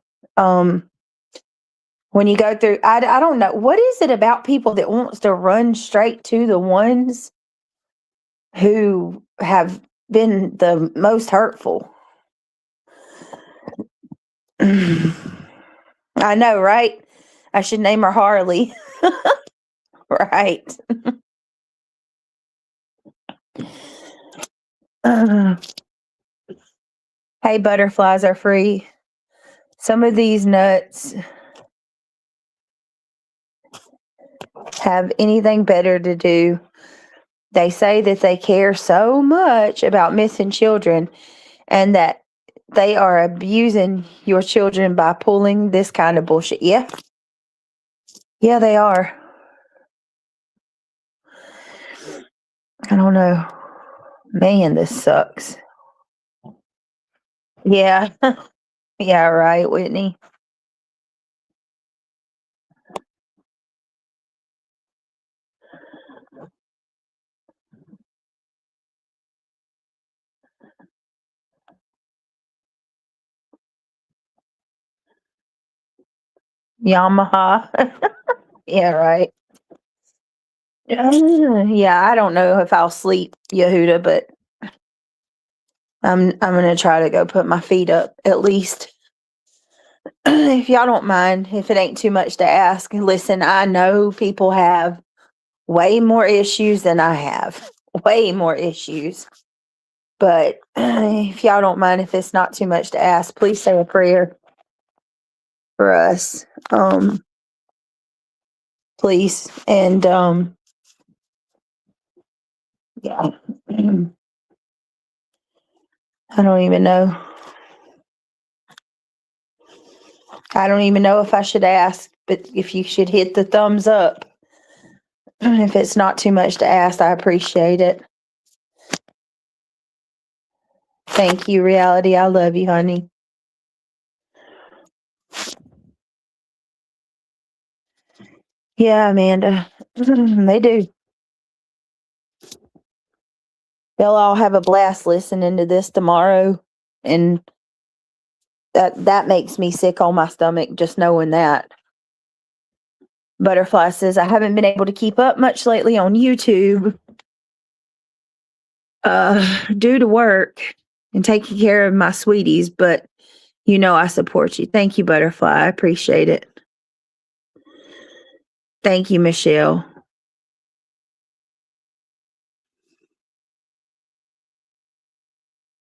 Speaker 1: When you go through, I don't know, what is it about people that wants to run straight to the ones who have been the most hurtful? I know, right? I should name her Harley. Right. Hey, butterflies are free. Some of these nuts have anything better to do. They say that they care so much about missing children and that they are abusing your children by pulling this kind of bullshit. Yeah. Yeah, they are. I don't know. Man, this sucks. Yeah. Yeah, right, Whitney. Yamaha. Yeah, right. Yeah, I don't know if I'll sleep, Yehuda, but I'm gonna try to go put my feet up at least. If y'all don't mind, if it ain't too much to ask. Listen, I know people have way more issues than I have. Way more issues. But if y'all don't mind, if it's not too much to ask, please say a prayer for us. Please. And yeah. I don't even know. I don't even know if I should ask, but if you should hit the thumbs up. If it's not too much to ask, I appreciate it. Thank you, Reality. I love you, honey. Yeah, Amanda. They do. They'll all have a blast listening to this tomorrow. And that makes me sick on my stomach just knowing that. Butterfly says, I haven't been able to keep up much lately on YouTube due to work and taking care of my sweeties, but I support you. Thank you, Butterfly. I appreciate it. Thank you, Michelle.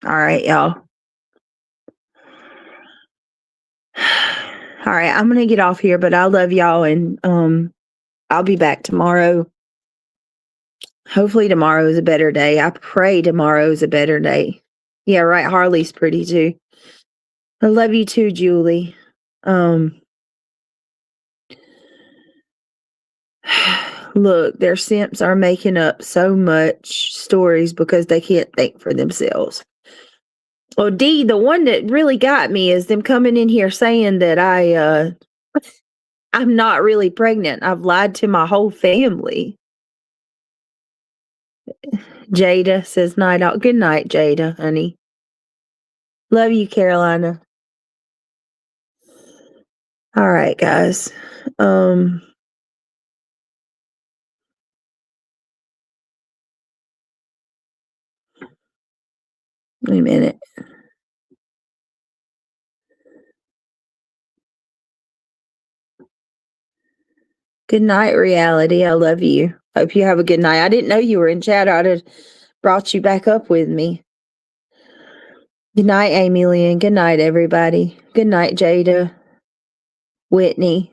Speaker 1: All right, y'all. All right, I'm going to get off here, but I love y'all, and I'll be back tomorrow. Hopefully tomorrow is a better day. I pray tomorrow is a better day. Yeah, right. Harley's pretty too. I love you too, Julie. Look, their simps are making up so much stories because they can't think for themselves. Well, Dee, the one that really got me is them coming in here saying that I'm not really pregnant. I've lied to my whole family. Jada says night out. Good night, Jada, honey. Love you, Carolina. All right, guys. Wait a minute. Good night, reality. I love you. Hope you have a good night. I didn't know you were in chat. I'd have brought you back up with me. Good night, Amy Lynn. Good night, everybody. Good night, Jada, Whitney,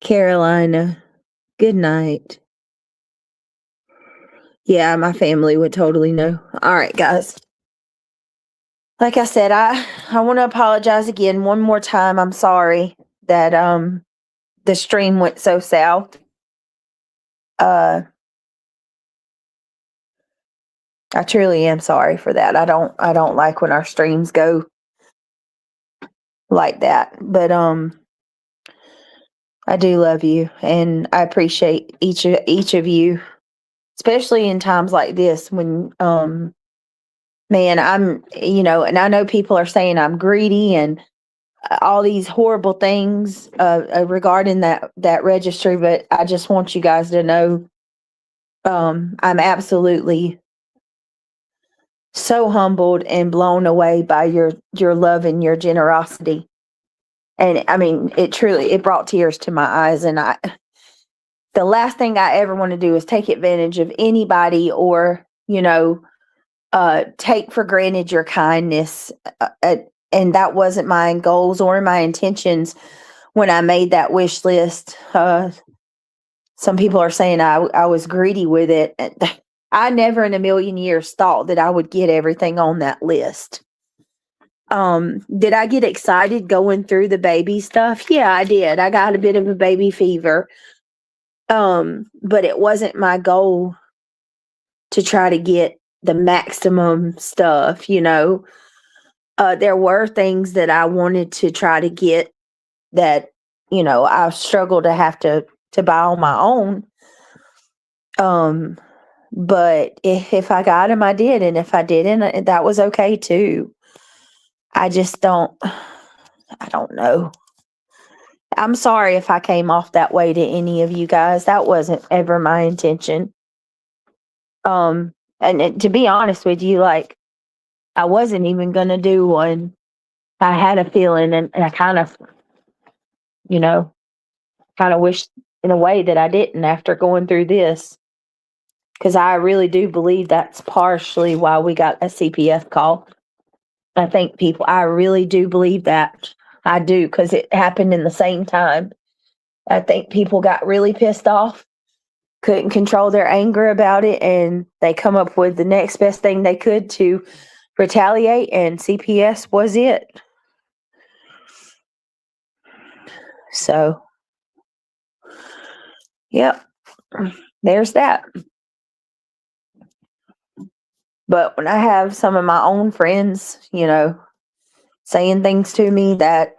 Speaker 1: Carolina. Good night. Yeah, my family would totally know. All right, guys. Like I said, I want to apologize again one more time. I'm sorry that the stream went so south. I truly am sorry for that. I don't like when our streams go like that. But I do love you, and I appreciate each of you, especially in times like this when man, I'm and I know people are saying I'm greedy and all these horrible things regarding that registry, but I just want you guys to know I'm absolutely so humbled and blown away by your love and your generosity. And I mean, it brought tears to my eyes. And the last thing I ever want to do is take advantage of anybody or, take for granted your kindness. And that wasn't my goals or my intentions when I made that wish list. Some people are saying I was greedy with it. I never in a million years thought that I would get everything on that list. Did I get excited going through the baby stuff? Yeah, I did. I got a bit of a baby fever. But it wasn't my goal to try to get the maximum stuff, there were things that I wanted to try to get that, I struggled to have to buy on my own. But if I got them, I did. And if I didn't, that was okay too. I don't know. I'm sorry if I came off that way to any of you guys. That wasn't ever my intention. And to be honest with you, like, I wasn't even going to do one. I had a feeling and I kind of, wished in a way that I didn't after going through this. Because I really do believe that's partially why we got a CPS call. I really do believe that. I do, because it happened in the same time. I think people got really pissed off, couldn't control their anger about it, and they come up with the next best thing they could to retaliate, and CPS was it. So, yep, there's that. But when I have some of my own friends, saying things to me that,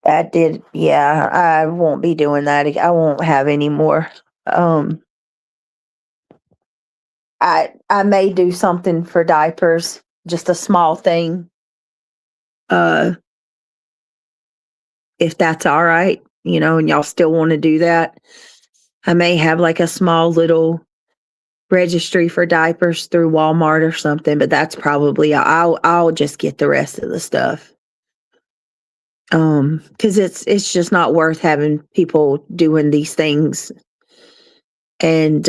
Speaker 1: I won't be doing that. I won't have any more. I may do something for diapers just a small thing. If that's all right, and y'all still want to do that, I may have like a small little registry for diapers through Walmart or something, but that's probably I'll just get the rest of the stuff. Because it's just not worth having people doing these things and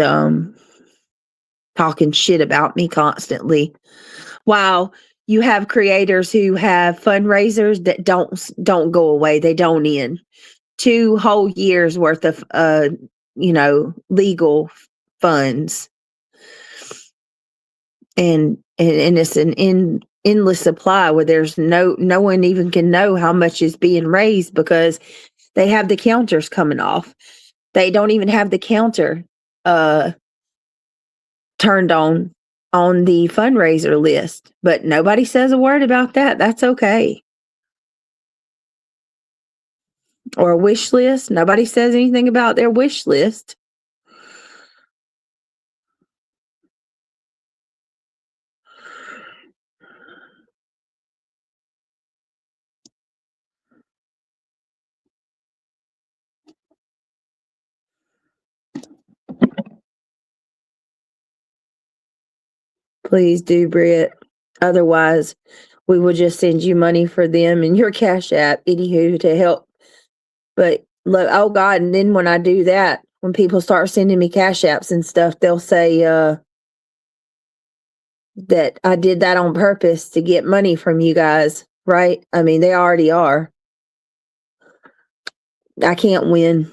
Speaker 1: talking shit about me constantly. While you have creators who have fundraisers that don't go away, they don't end. 2 whole years worth of legal funds, and it's an endless supply where there's no one even can know how much is being raised because they have the counters coming off. They don't even have the counter turned on the fundraiser list, but nobody says a word about that. That's okay. Or a wish list. Nobody says anything about their wish list. Please do, Britt. Otherwise, we will just send you money for them and your Cash App, anywho, to help. But look, oh God, and then when I do that, when people start sending me Cash Apps and stuff, they'll say that I did that on purpose to get money from you guys, right? I mean, they already are. I can't win.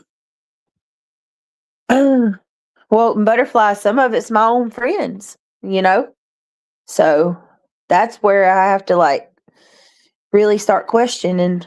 Speaker 1: Well, Butterfly, some of it's my own friends, So that's where I have to really start questioning.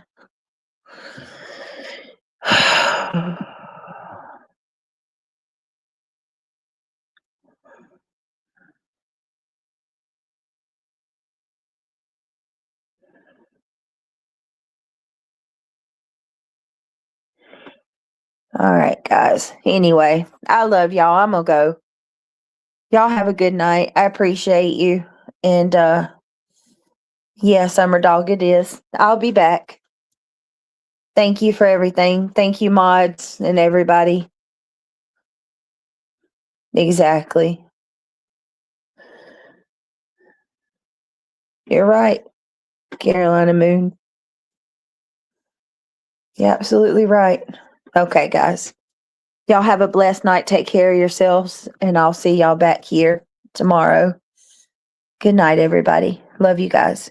Speaker 1: All right, guys. Anyway, I love y'all. I'm gonna go. Y'all have a good night. I appreciate you. And yeah, Summer Dog, it is. I'll be back. Thank you for everything. Thank you, mods and everybody. Exactly. You're right, Carolina Moon. You're absolutely right. Okay, guys. Y'all have a blessed night. Take care of yourselves, and I'll see y'all back here tomorrow. Good night, everybody. Love you guys.